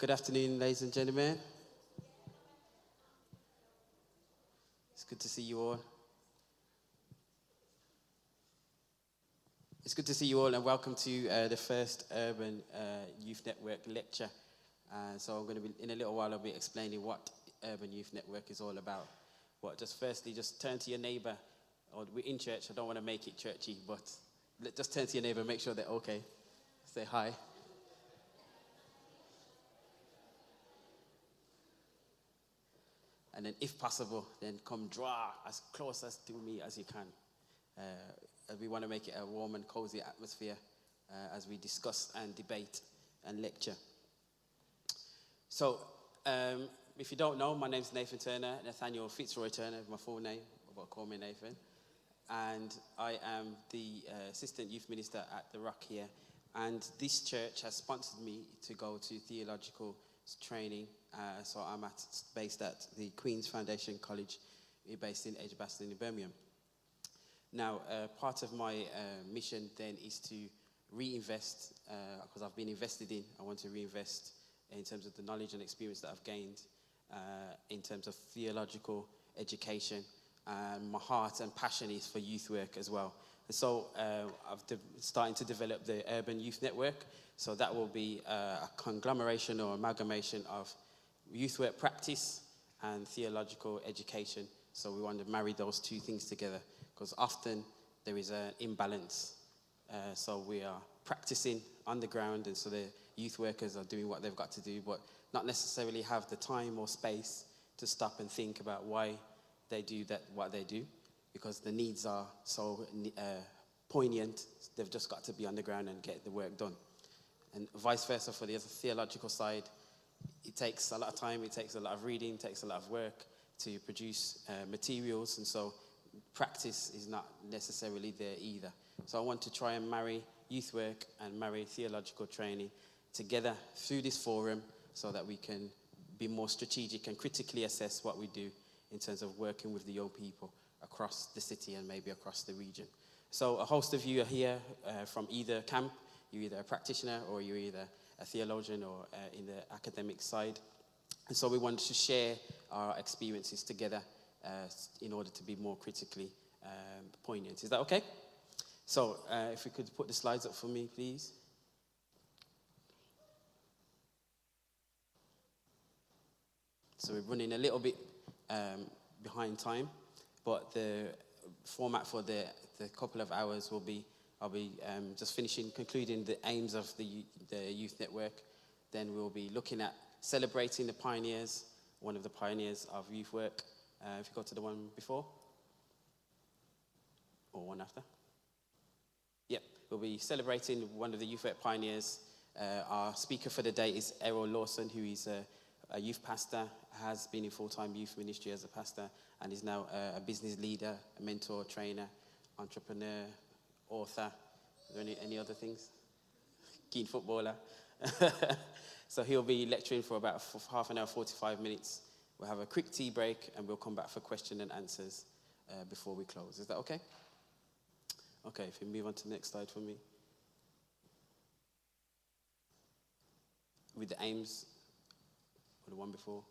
Good afternoon, ladies and gentlemen. It's good to see you all. It's good to see you all, and welcome to the first Urban Youth Network lecture. So I'm going to be, in a little while, I'll be explaining what Urban Youth Network is all about. But just turn to your neighbour, or we're in church, I don't want to make it churchy, but just turn to your neighbour and make sure they're okay. Say hi. And then, if possible, then come draw as close as to me as you can. We want to make it a warm and cozy atmosphere as we discuss and debate and lecture. So, if you don't know, my name's Nathan Turner, Nathaniel Fitzroy Turner is my full name, but call me Nathan. And I am the Assistant Youth Minister at The Rock here. And this church has sponsored me to go to theological training. So I'm based at the Queen's Foundation College, based in Edgbaston in Birmingham. Now, part of my mission then is to reinvest, because I've been invested in. I want to reinvest in terms of the knowledge and experience that I've gained in terms of theological education. My heart and passion is for youth work as well. And so I'm starting to develop the Urban Youth Network. So that will be a conglomeration or amalgamation of youth work practice and theological education. So we want to marry those two things together, because often there is an imbalance. So we are practicing on the ground, and so the youth workers are doing what they've got to do, but not necessarily have the time or space to stop and think about why they do what they do, because the needs are so poignant. They've just got to be on the ground and get the work done. And vice versa for the other theological side. It takes a lot of time, it takes a lot of reading, it takes a lot of work to produce materials, and so practice is not necessarily there either. So I want to try and marry youth work and marry theological training together through this forum so that we can be more strategic and critically assess what we do in terms of working with the young people across the city and maybe across the region. So a host of you are here from either camp. You're either a practitioner or you're either a theologian or in the academic side. And so we want to share our experiences together in order to be more critically poignant. Is that okay? So if we could put the slides up for me, please. So we're running a little bit behind time, but the format for the couple of hours will be, I'll be just concluding the aims of the youth network. Then we'll be looking at celebrating the pioneers, one of the pioneers of youth work. If you go to the one before, or one after. Yep, we'll be celebrating one of the youth work pioneers. Our speaker for the day is Errol Lawson, who is a youth pastor, has been in full-time youth ministry as a pastor, and is now a business leader, a mentor, trainer, entrepreneur, author. Are there any other things? Keen footballer. So he'll be lecturing for about half an hour, 45 minutes. We'll have a quick tea break, and we'll come back for question and answers before we close. Is that okay? Okay, if you move on to the next slide for me. With the aims, or the one before.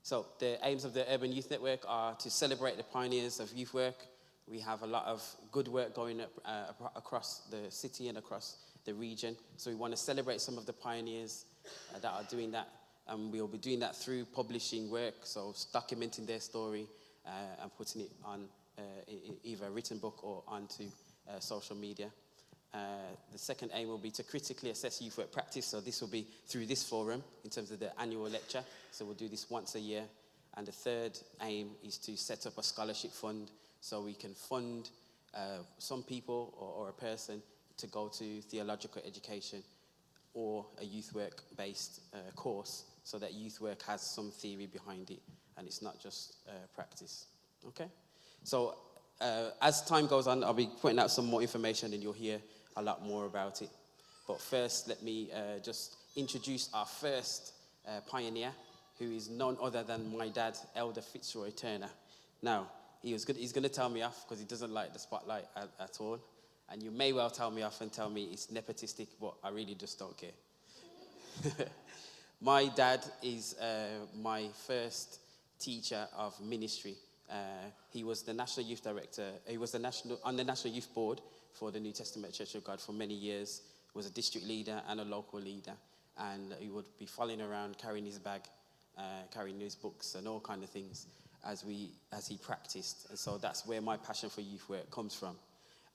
So the aims of the Urban Youth Network are to celebrate the pioneers of youth work. We have a lot of good work going across the city and across the region. So we want to celebrate some of the pioneers that are doing that. And we'll be doing that through publishing work, so documenting their story and putting it on either a written book or onto social media. The second aim will be to critically assess youth work practice. So this will be through this forum in terms of the annual lecture. So we'll do this once a year. And the third aim is to set up a scholarship fund so we can fund some people or a person to go to theological education or a youth work-based course, so that youth work has some theory behind it and it's not just practice. Okay? So as time goes on, I'll be putting out some more information and you'll hear a lot more about it. But first, let me just introduce our first pioneer, who is none other than my dad, Elder Fitzroy Turner. Now, he's going to tell me off because he doesn't like the spotlight at all. And you may well tell me off and tell me it's nepotistic, but I really just don't care. My dad is my first teacher of ministry. He was the national youth director. He was on the national youth board for the New Testament Church of God for many years. Was a district leader and a local leader, and he would be following around carrying his bag, carrying his books and all kind of things as he practiced. And so that's where my passion for youth work comes from.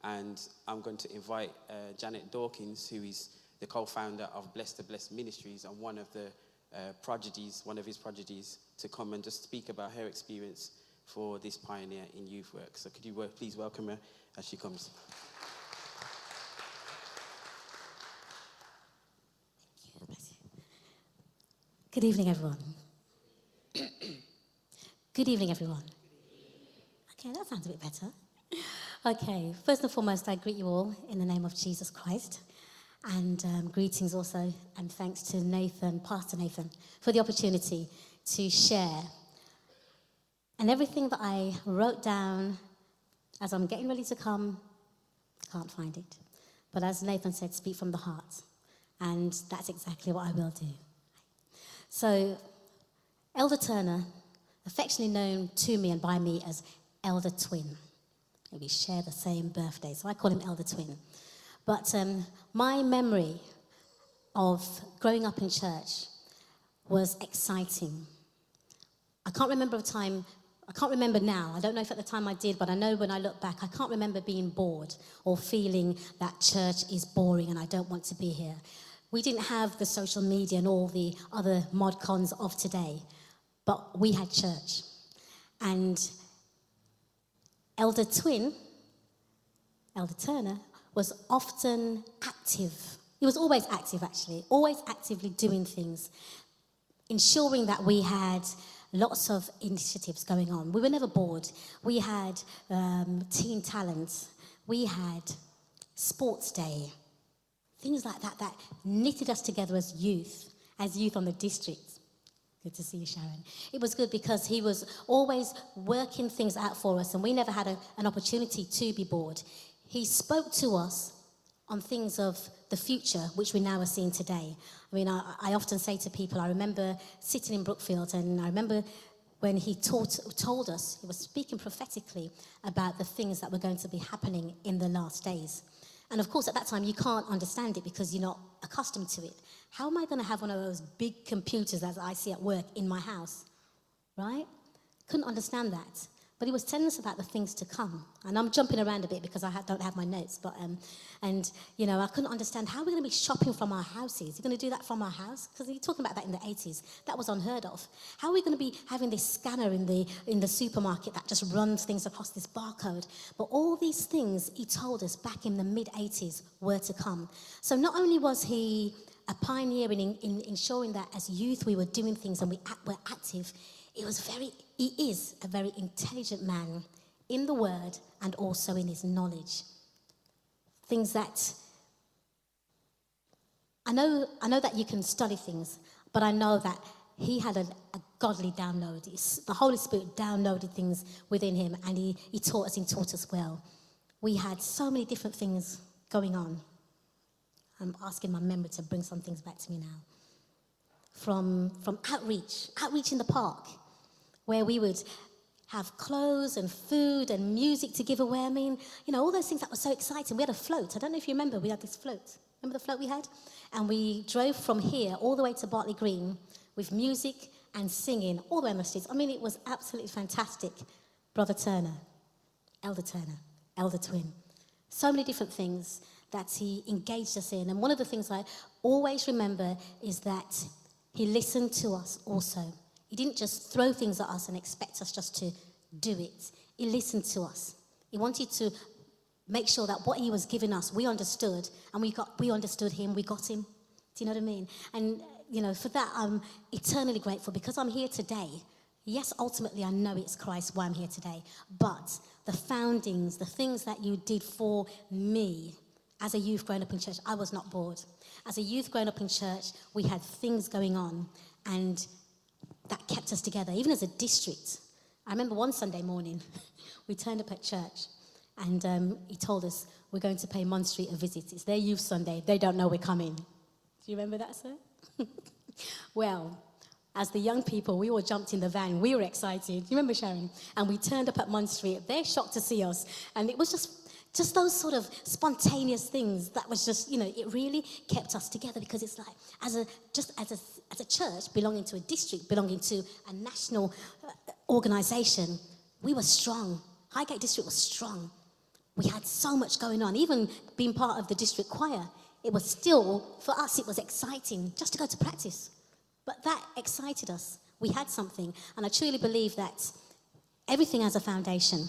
And I'm going to invite Janet Dawkins, who is the co-founder of Bless to Bless Ministries and one of his prodigies, to come and just speak about her experience for this pioneer in youth work. So could you please welcome her as she comes. Good evening, everyone. Good evening, everyone. Okay, that sounds a bit better. Okay, first and foremost, I greet you all in the name of Jesus Christ. And greetings also, and thanks to Nathan, Pastor Nathan, for the opportunity to share. And everything that I wrote down as I'm getting ready to come, can't find it. But as Nathan said, speak from the heart. And that's exactly what I will do. So, Elder Turner, affectionately known to me and by me as Elder Twin. We share the same birthday, so I call him Elder Twin. But my memory of growing up in church was exciting. I can't remember now. I don't know if at the time I did, but I know when I look back, I can't remember being bored or feeling that church is boring and I don't want to be here. We didn't have the social media and all the other mod cons of today, but we had church. And Elder Twin, Elder Turner, was often active. He was always active, actually, always actively doing things, ensuring that we had lots of initiatives going on. We were never bored. We had teen talent. We had sports day. Things like that knitted us together as youth on the district. Good to see you, Sharon. It was good because he was always working things out for us, and we never had an opportunity to be bored. He spoke to us on things of the future, which we now are seeing today. I mean, I often say to people, I remember sitting in Brookfield, and I remember when he told us, he was speaking prophetically about the things that were going to be happening in the last days. And of course, at that time, you can't understand it because you're not accustomed to it. How am I going to have one of those big computers as I see at work in my house? Right? Couldn't understand that. But he was telling us about the things to come. And I'm jumping around a bit because I don't have my notes. But I couldn't understand how we're going to be shopping from our houses. You're going to do that from our house? Because you're talking about that in the 80s. That was unheard of. How are we going to be having this scanner in the supermarket that just runs things across this barcode? But all these things he told us back in the mid-80s were to come. So not only was he a pioneer in ensuring that as youth we were doing things and we were active, he is a very intelligent man in the word and also in his knowledge. Things that I know that you can study things, but I know that he had a godly download. The Holy Spirit downloaded things within him, and he taught us well. We had so many different things going on. I'm asking my memory to bring some things back to me now. From outreach in the park, where we would have clothes and food and music to give away. I mean, all those things that were so exciting. We had a float. I don't know if you remember, we had this float. Remember the float we had? And we drove from here all the way to Bartley Green with music and singing all the way on the streets. I mean, it was absolutely fantastic. Brother Turner, Elder Twin. So many different things that he engaged us in. And one of the things I always remember is that he listened to us also. He didn't just throw things at us and expect us just to do it. He listened to us. He wanted to make sure that what he was giving us, we understood, and we understood him, we got him. Do you know what I mean? And, for that, I'm eternally grateful because I'm here today. Yes, ultimately, I know it's Christ why I'm here today, but the foundings, the things that you did for me as a youth growing up in church, I was not bored. As a youth growing up in church, we had things going on, and that kept us together, even as a district. I remember one Sunday morning, we turned up at church, and he told us, we're going to pay Munn Street a visit. It's their youth Sunday. They don't know we're coming. Do you remember that, sir? Well, as the young people, we all jumped in the van. We were excited. You remember, Sharon? And we turned up at Munn Street. They're shocked to see us. And it was just those sort of spontaneous things that was just, it really kept us together, because it's like, as a church belonging to a district, belonging to a national organisation, we were strong. Highgate District was strong. We had so much going on. Even being part of the district choir, it was still, for us, it was exciting just to go to practice. But that excited us. We had something. And I truly believe that everything has a foundation.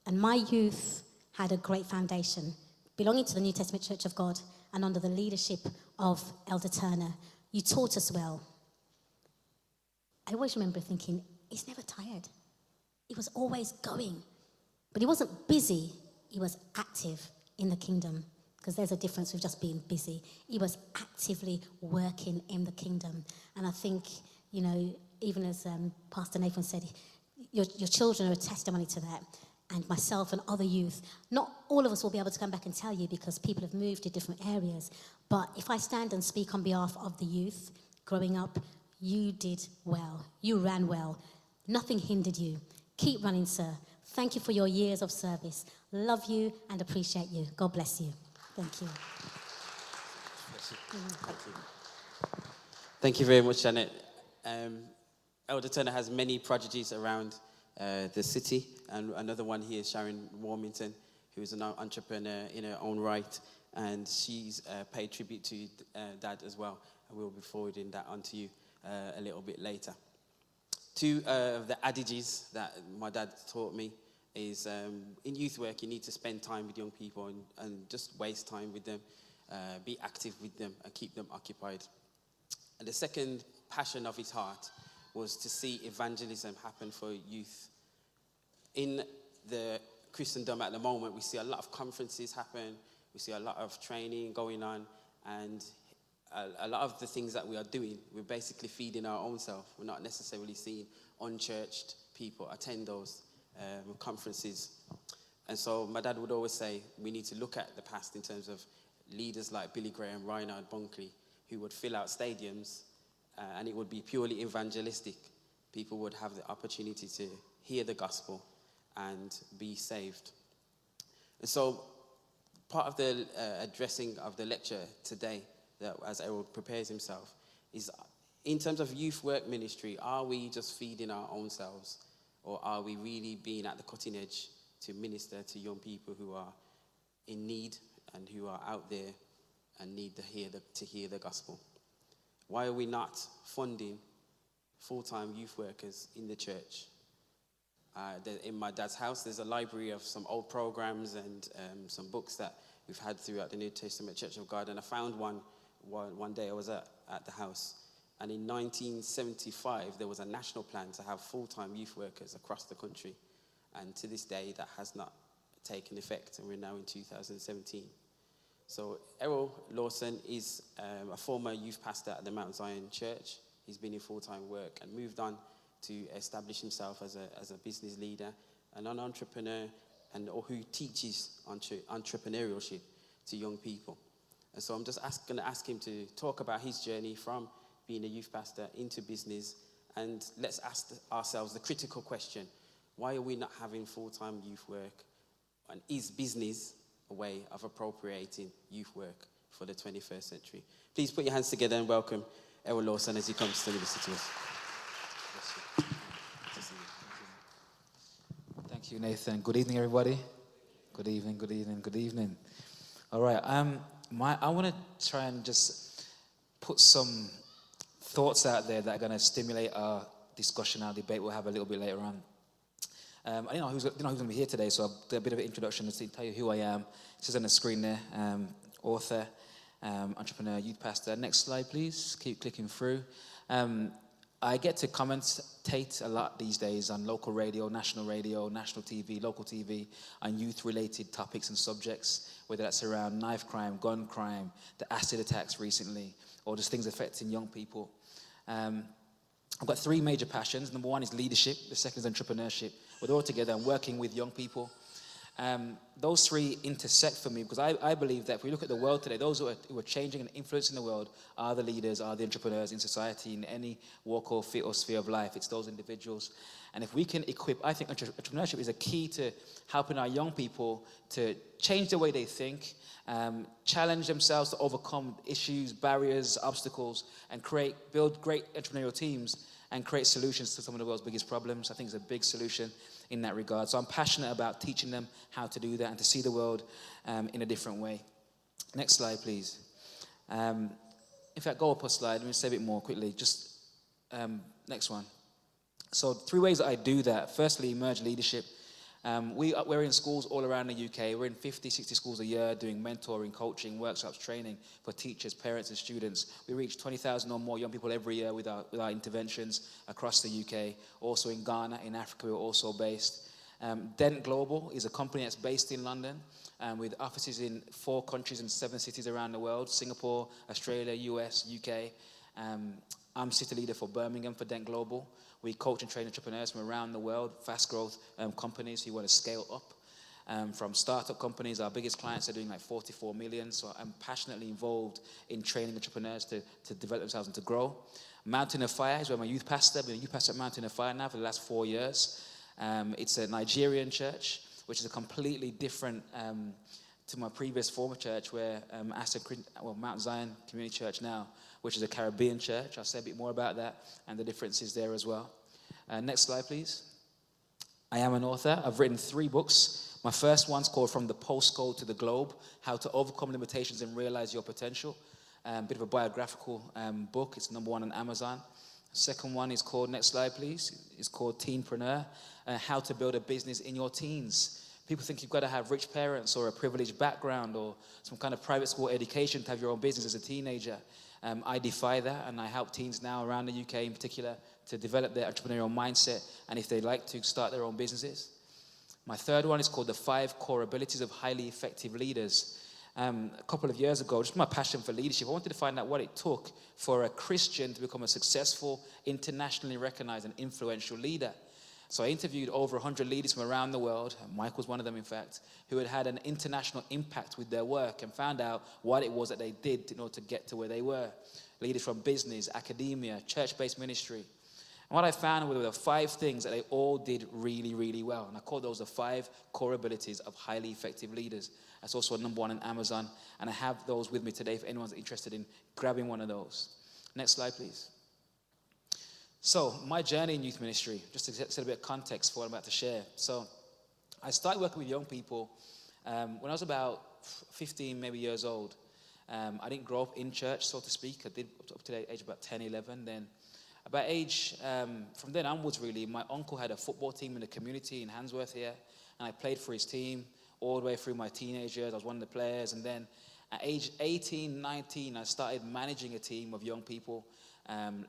And my youth had a great foundation, belonging to the New Testament Church of God and under the leadership of Elder Turner. You taught us well. I always remember thinking, he's never tired. He was always going. But he wasn't busy. He was active in the kingdom. Because there's a difference with just being busy. He was actively working in the kingdom. And I think, even as Pastor Nathan said, your children are a testimony to that. And myself and other youth, not all of us will be able to come back and tell you, because people have moved to different areas. But if I stand and speak on behalf of the youth growing up, you did well. You ran well. Nothing hindered you. Keep running, sir. Thank you for your years of service. Love you and appreciate you. God bless you. Thank you. Thank you. Thank you very much, Janet. Elder Turner has many prodigies around the city, and another one here is Sharon Warmington, who is an entrepreneur in her own right, and she's paid tribute to Dad as well, and we'll be forwarding that onto you a little bit later. Two of the adages that my dad taught me is in youth work, you need to spend time with young people and just waste time with them, be active with them and keep them occupied. And the second passion of his heart was to see evangelism happen for youth. In the Christendom at the moment, we see a lot of conferences happen, we see a lot of training going on, and a lot of the things that we are doing, we're basically feeding our own self. We're not necessarily seeing unchurched people attend those conferences. And so my dad would always say we need to look at the past in terms of leaders like Billy Graham, Reinhard Bunkley, who would fill out stadiums, and it would be purely evangelistic. People would have the opportunity to hear the gospel and be saved. And so part of the addressing of the lecture today, that as Errol prepares himself, is in terms of youth work ministry, are we just feeding our own selves? Or are we really being at the cutting edge to minister to young people who are in need and who are out there and need to hear the gospel? Why are we not funding full-time youth workers in the church? In my dad's house, there's a library of some old programs and some books that we've had throughout the New Testament Church of God. And I found one day I was at the house. And in 1975, there was a national plan to have full-time youth workers across the country. And to this day, that has not taken effect, and we're now in 2017. So Errol Lawson is a former youth pastor at the Mount Zion Church. He's been in full-time work and moved on to establish himself as a business leader and an entrepreneur, or who teaches entrepreneurship to young people. And so I'm just going to ask him to talk about his journey from being a youth pastor into business, and let's ask ourselves the critical question: why are we not having full-time youth work? And is business a way of appropriating youth work for the 21st century? Please put your hands together and welcome Errol Lawson as he comes to minister to us. Thank you, Nathan. Good evening, everybody. Good evening, good evening, good evening. All right, I want to try and just put some thoughts out there that are going to stimulate our discussion, our debate we'll have a little bit later on. I don't know who's going to be here today, so I'll do a bit of an introduction to tell you who I am. This is on the screen there. Author, entrepreneur, youth pastor. Next slide, please. Keep clicking through. I get to commentate a lot these days on local radio, national TV, local TV, on youth-related topics and subjects, whether that's around knife crime, gun crime, the acid attacks recently, or just things affecting young people. I've got three major passions. Number one is leadership. The second is entrepreneurship. We're all together and working with young people. those three intersect for me because I believe that if we look at the world today, those who are changing and influencing the world are the leaders, are the entrepreneurs in society in any walk or fit or sphere of life. It's those individuals. And if we can equip, I think entrepreneurship is a key to helping our young people to change the way they think, challenge themselves to overcome issues, barriers, obstacles, and build great entrepreneurial teams and create solutions to some of the world's biggest problems. I think it's a big solution in that regard. So I'm passionate about teaching them how to do that and to see the world in a different way. Next slide, please. In fact, go up a slide. Let me say a bit more quickly. Just next one. So 3 ways that I do that. Firstly, emerge leadership. We're in schools all around the UK. We're in 50, 60 schools a year doing mentoring, coaching, workshops, training for teachers, parents, and students. We reach 20,000 or more young people every year with our interventions across the UK. Also in Ghana, in Africa, we're also based. Dent Global is a company that's based in London with offices in 4 countries and 7 cities around the world: Singapore, Australia, US, UK. I'm city leader for Birmingham for Dent Global. We coach and train entrepreneurs from around the world, fast growth companies who want to scale up. From startup companies, our biggest clients are doing like 44 million. So I'm passionately involved in training entrepreneurs to develop themselves and to grow. Mountain of Fire is where my youth pastor. I've been a youth pastor at Mountain of Fire now for the last 4 years. It's a Nigerian church, which is a completely different to my previous former church where Mount Zion Community Church now, which is a Caribbean church. I'll say a bit more about that and the differences there as well. Next slide, please. I am an author. I've written 3 books. My first one's called From the Postcode to the Globe: How to Overcome Limitations and Realize Your Potential. A bit of a biographical book. It's #1 on Amazon. Second one is called, next slide, please. It's called Teenpreneur: How to Build a Business in Your Teens. People think you've got to have rich parents or a privileged background or some kind of private school education to have your own business as a teenager. I defy that, and I help teens now around the UK in particular to develop their entrepreneurial mindset and, if they like to, start their own businesses. My third one is called The 5 Core Abilities of Highly Effective Leaders. A couple of years ago, just my passion for leadership, I wanted to find out what it took for a Christian to become a successful, internationally recognized and influential leader. So I interviewed over 100 leaders from around the world, Mike was one of them in fact, who had had an international impact with their work and found out what it was that they did in order to get to where they were. Leaders from business, academia, church-based ministry. And what I found were the 5 things that they all did really, really well. And I call those the 5 core abilities of highly effective leaders. That's also #1 on Amazon. And I have those with me today if anyone's interested in grabbing one of those. Next slide, please. So, my journey in youth ministry, just to set a bit of context for what I'm about to share. So, I started working with young people when I was about 15, maybe years old. I didn't grow up in church, so to speak. I did up to the age of about 10, 11. Then, about from then onwards, really, my uncle had a football team in the community in Handsworth here, and I played for his team all the way through my teenage years. I was one of the players, and then at age 18, 19, I started managing a team of young people.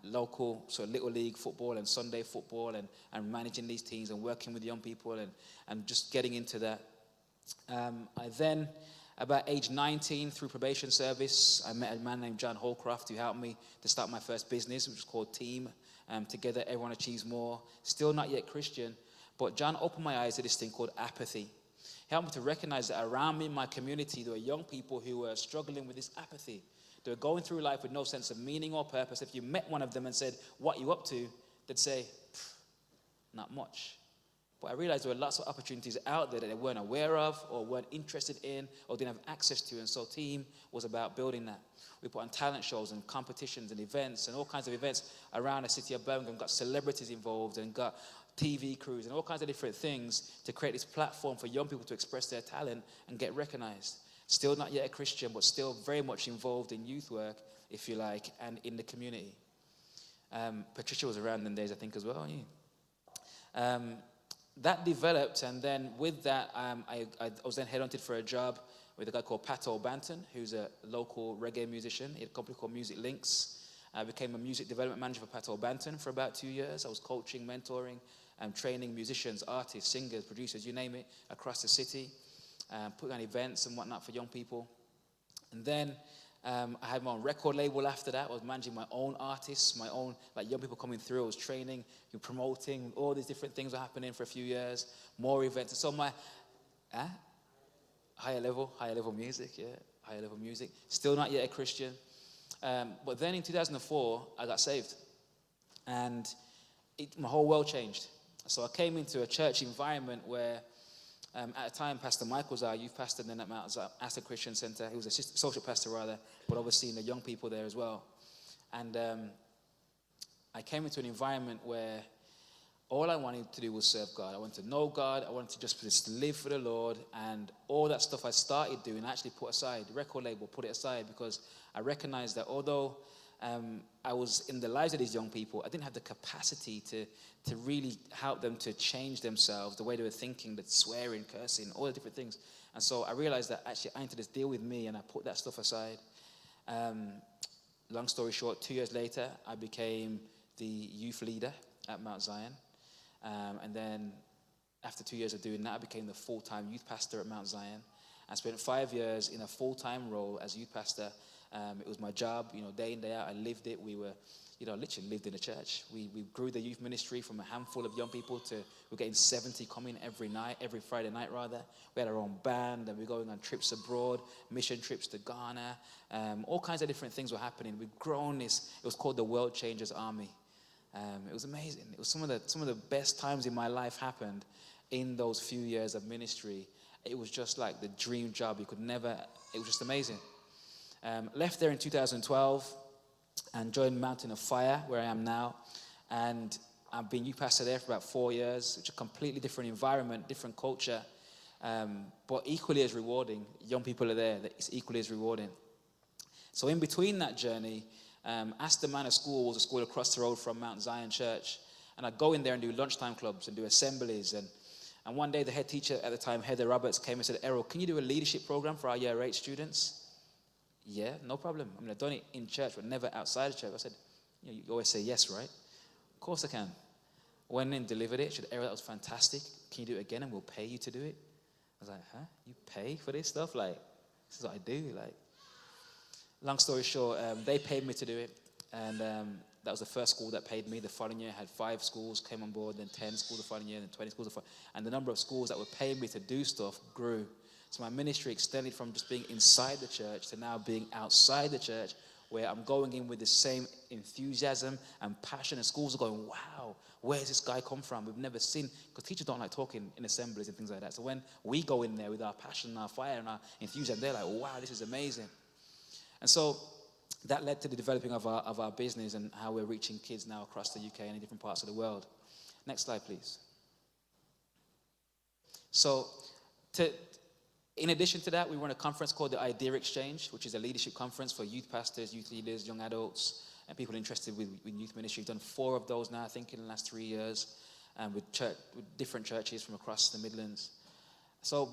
Local, so little league football and Sunday football and managing these teams and working with young people and just getting into that. I then, about age 19, through probation service, I met a man named John Holcroft who helped me to start my first business, which was called Team. Together, Everyone Achieves More. Still not yet Christian, but John opened my eyes to this thing called apathy. He helped me to recognize that around me in my community, there were young people who were struggling with this apathy. They were going through life with no sense of meaning or purpose. If you met one of them and said, "What are you up to?" they'd say, "Not much." But I realized there were lots of opportunities out there that they weren't aware of or weren't interested in or didn't have access to. And so Team was about building that. We put on talent shows and competitions and events and all kinds of events around the city of Birmingham, got celebrities involved and got TV crews and all kinds of different things to create this platform for young people to express their talent and get recognized. Still not yet a Christian, but still very much involved in youth work, if you like, and in the community. Patricia was around in days, I think, as well. That developed, and then with that, I was then headhunted for a job with a guy called Pato Banton, who's a local reggae musician. He had a company called Music Links. I became a music development manager for Pato Banton for about 2 years. I was coaching, mentoring, and training musicians, artists, singers, producers, you name it, across the city. Putting on events and whatnot for young people. And then I had my own record label after that. I was managing my own artists, my own young people coming through. I was training, promoting, all these different things were happening for a few years, more events. And so Higher level music, yeah. Higher level music. Still not yet a Christian. But then in 2004, I got saved. And my whole world changed. So I came into a church environment where, at the time, Pastor Mike was our youth pastor, then at Mount Astor Christian Center. He was a social pastor, rather, but overseeing the young people there as well. And I came into an environment where all I wanted to do was serve God. I wanted to know God. I wanted to just live for the Lord. And all that stuff I started doing, I actually put aside. The record label put it aside because I recognized that although I was in the lives of these young people, I didn't have the capacity to really help them to change themselves, the way they were thinking, the swearing, cursing, all the different things. And so I realized that actually I need to just deal with me, and I put that stuff aside. Long story short, 2 years later, I became the youth leader at Mount Zion. And then after 2 years of doing that, I became the full-time youth pastor at Mount Zion. I spent 5 years in a full-time role as youth pastor. It was my job, day in, day out. I lived it. We were, literally lived in the church. We grew the youth ministry from a handful of young people to we're getting 70 coming every Friday night rather. We had our own band, and we're going on trips abroad, mission trips to Ghana. All kinds of different things were happening. We've grown this. It was called the World Changers Army. It was amazing. It was some of the best times in my life happened in those few years of ministry. It was just like the dream job. It was just amazing. Left there in 2012 and joined Mountain of Fire, where I am now. And I've been youth pastor there for about 4 years, which is a completely different environment, different culture, but equally as rewarding. Young people are there. It's equally as rewarding. So in between that journey, Astor Manor School was a school across the road from Mount Zion Church. And I'd go in there and do lunchtime clubs and do assemblies. And one day the head teacher at the time, Heather Roberts, came and said, Errol, can you do a leadership program for our year 8 students? Yeah, no problem. I've done it in church, but never outside the church. I said, you always say yes, right? Of course I can. Went in, delivered it. She said, Errol, that was fantastic. Can you do it again and we'll pay you to do it? I was like, huh? You pay for this stuff? This is what I do. Long story short, they paid me to do it. And that was the first school that paid me. The following year, I had 5 schools came on board, then 10 schools the following year, then 20 schools. And the number of schools that were paying me to do stuff grew. So my ministry extended from just being inside the church to now being outside the church, where I'm going in with the same enthusiasm and passion. And schools are going, wow, where's this guy come from? We've never seen, because teachers don't like talking in assemblies and things like that. So when we go in there with our passion and our fire and our enthusiasm, they're like, wow, this is amazing. And so that led to the developing of our business and how we're reaching kids now across the UK and in different parts of the world. Next slide, please. So in addition to that, we run a conference called the Idea Exchange, which is a leadership conference for youth pastors, youth leaders, young adults, and people interested with youth ministry. We've done 4 of those now, I think, in the last 3 years, with different churches from across the Midlands. So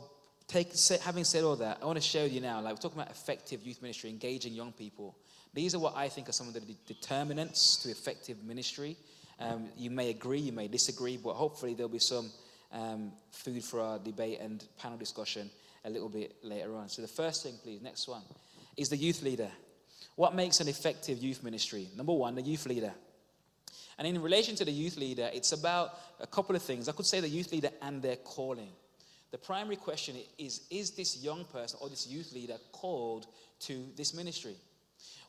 having said all that, I want to share with you now, we're talking about effective youth ministry, engaging young people. These are what I think are some of the determinants to effective ministry. You may agree, you may disagree, but hopefully there'll be some food for our debate and panel discussion a little bit later on. So the first thing, please, next one, is the youth leader. What makes an effective youth ministry? Number 1, the youth leader. And in relation to the youth leader, it's about a couple of things. I could say the youth leader and their calling. The primary question is this young person or this youth leader called to this ministry?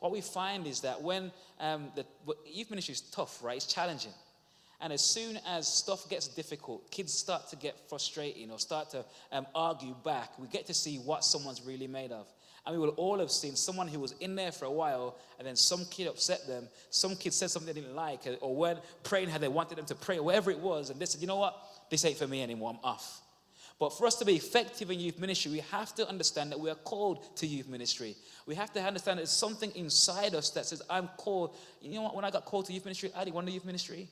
What we find is that when youth ministry is tough, right? It's challenging. And as soon as stuff gets difficult, kids start to get frustrated or start to argue back, we get to see what someone's really made of. And we will all have seen someone who was in there for a while, and then some kid upset them, some kid said something they didn't like, or weren't praying how they wanted them to pray, or whatever it was, and they said, you know what, this ain't for me anymore, I'm off. But for us to be effective in youth ministry, we have to understand that we are called to youth ministry. We have to understand that there's something inside us that says, I'm called. You know what, when I got called to youth ministry, I didn't want to youth ministry.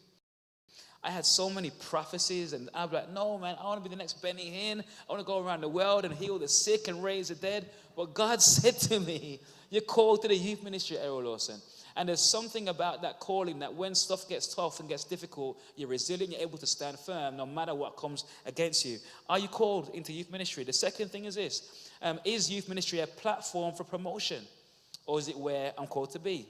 I had so many prophecies, and I'd be like, no, man, I want to be the next Benny Hinn. I want to go around the world and heal the sick and raise the dead. But God said to me, you're called to the youth ministry, Errol Lawson. And there's something about that calling that when stuff gets tough and gets difficult, you're resilient, you're able to stand firm no matter what comes against you. Are you called into youth ministry? The second thing is this. Is youth ministry a platform for promotion? Or is it where I'm called to be?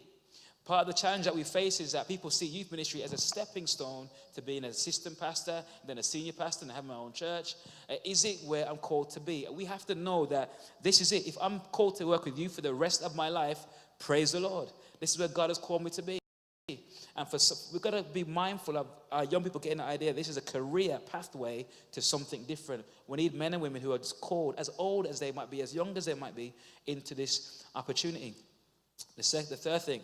Part of the challenge that we face is that people see youth ministry as a stepping stone to being an assistant pastor, then a senior pastor, and have my own church. Is it where I'm called to be? We have to know that this is it. If I'm called to work with you for the rest of my life, praise the Lord. This is where God has called me to be. And we've got to be mindful of our young people getting the idea this is a career pathway to something different. We need men and women who are just called, as old as they might be, as young as they might be, into this opportunity. The third thing,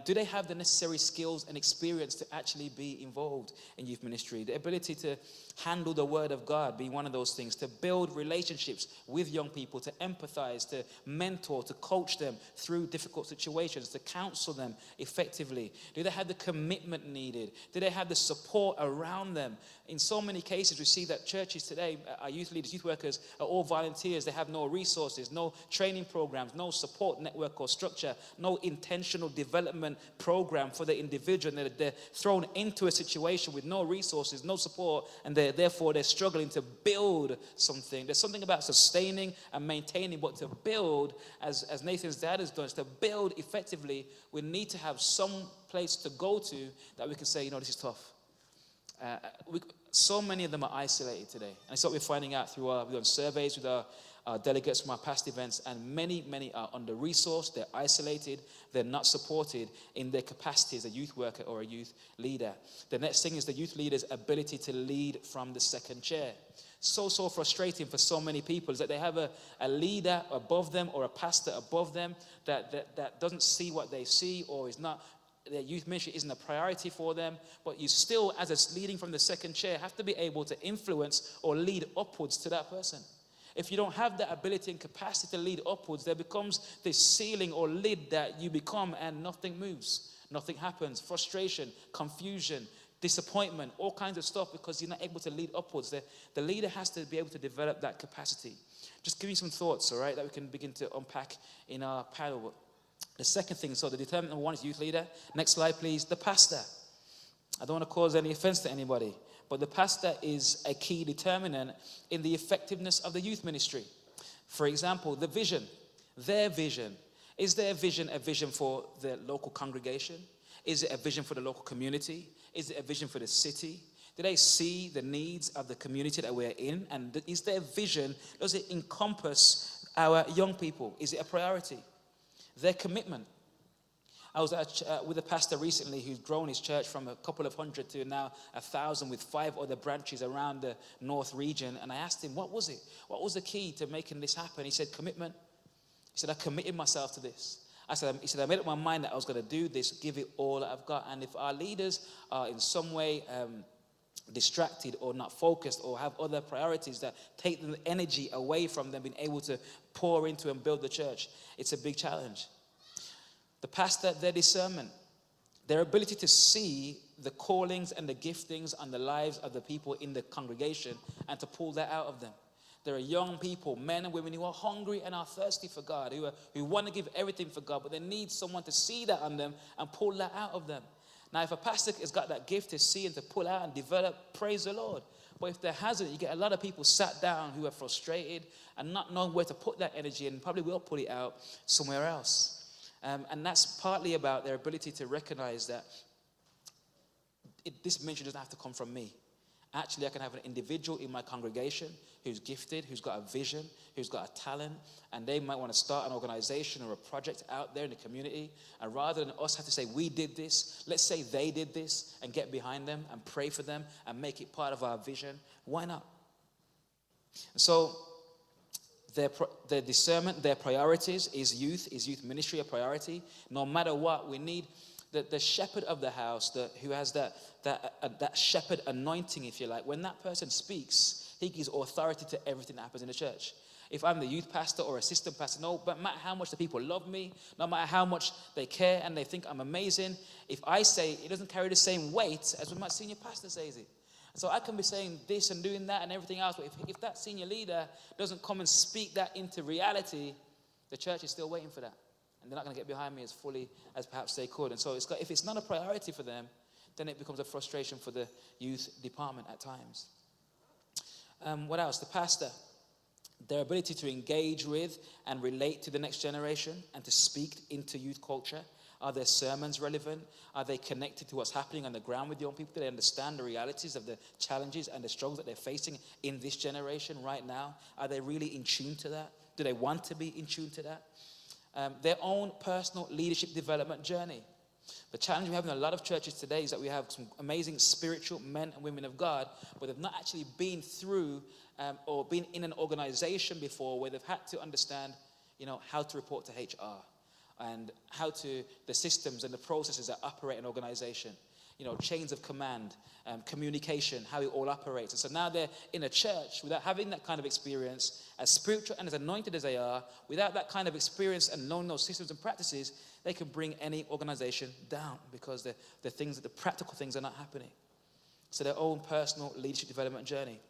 do they have the necessary skills and experience to actually be involved in youth ministry? The ability to handle the word of God being one of those things, to build relationships with young people, to empathize, to mentor, to coach them through difficult situations, to counsel them effectively. Do they have the commitment needed? Do they have the support around them? In so many cases, we see that churches today, our youth leaders, youth workers, are all volunteers. They have no resources, no training programs, no support network or structure, no intentional development program for the individual. And they're thrown into a situation with no resources, no support, and therefore they're struggling to build something. There's something about sustaining and maintaining, but to build, as Nathan's dad has done, is to build effectively, we need to have some place to go to that we can say, this is tough. So many of them are isolated today. And it's what we're finding out through we've done surveys with our delegates from our past events, and many are under-resourced, they're isolated, they're not supported in their capacity as a youth worker or a youth leader. The next thing is the youth leader's ability to lead from the second chair. So frustrating for so many people is that they have a leader above them or a pastor above them that doesn't see what they see, or is not, their youth ministry isn't a priority for them, but you still, as a leading from the second chair, have to be able to influence or lead upwards to that person. If you don't have that ability and capacity to lead upwards, there becomes this ceiling or lid that you become, and nothing moves, nothing happens. Frustration, confusion, disappointment, all kinds of stuff, because you're not able to lead upwards. The leader has to be able to develop that capacity. Just give me some thoughts, all right, that we can begin to unpack in our panel. The second thing, so the determinant number one is youth leader. Next slide, please. The pastor. I don't want to cause any offense to anybody, but the pastor is a key determinant in the effectiveness of the youth ministry. For example, the vision, their vision. Is their vision a vision for the local congregation? Is it a vision for the local community? Is it a vision for the city? Do they see the needs of the community that we're in? And is their vision, does it encompass our young people? Is it a priority? Their commitment. I was with a pastor recently who's grown his church from a couple of hundred to now 1,000 with 5 other branches around the north region. And I asked him, what was it? What was the key to making this happen? He said, commitment. He said, I committed myself to this. He said, I made up my mind that I was going to do this, give it all that I've got. And if our leaders are in some way distracted or not focused or have other priorities that take the energy away from them being able to pour into and build the church, it's a big challenge. The pastor, their discernment, their ability to see the callings and the giftings on the lives of the people in the congregation and to pull that out of them. There are young people, men and women, who are hungry and are thirsty for God, who want to give everything for God, but they need someone to see that on them and pull that out of them. Now, if a pastor has got that gift to see and to pull out and develop, praise the Lord. But if there hasn't, you get a lot of people sat down who are frustrated and not knowing where to put that energy, and probably will put it out somewhere else. And that's partly about their ability to recognize that this ministry doesn't have to come from me. Actually, I can have an individual in my congregation who's gifted, who's got a vision, who's got a talent, and they might want to start an organization or a project out there in the community. And rather than us have to say, we did this, let's say they did this and get behind them and pray for them and make it part of our vision. Why not? So their discernment, their priorities, is youth ministry a priority? No matter what, we need the shepherd of the house who has that shepherd anointing, if you like. When that person speaks, he gives authority to everything that happens in the church. If I'm the youth pastor or assistant pastor, no matter how much the people love me, no matter how much they care and they think I'm amazing, if I say it doesn't carry the same weight as when my senior pastor says it. So I can be saying this and doing that and everything else, but if that senior leader doesn't come and speak that into reality, the church is still waiting for that. And they're not going to get behind me as fully as perhaps they could. And so if it's not a priority for them, then it becomes a frustration for the youth department at times. What else? The pastor. Their ability to engage with and relate to the next generation and to speak into youth culture. Are their sermons relevant? Are they connected to what's happening on the ground with young people? Do they understand the realities of the challenges and the struggles that they're facing in this generation right now? Are they really in tune to that? Do they want to be in tune to that? Their own personal leadership development journey. The challenge we have in a lot of churches today is that we have some amazing spiritual men and women of God, but they've not actually been through or been in an organization before where they've had to understand, how to report to HR and the systems and the processes that operate an organization. Chains of command, communication, how it all operates. And so now they're in a church without having that kind of experience, as spiritual and as anointed as they are, without that kind of experience and knowing those systems and practices, they can bring any organization down because the practical things are not happening. So their own personal leadership development journey.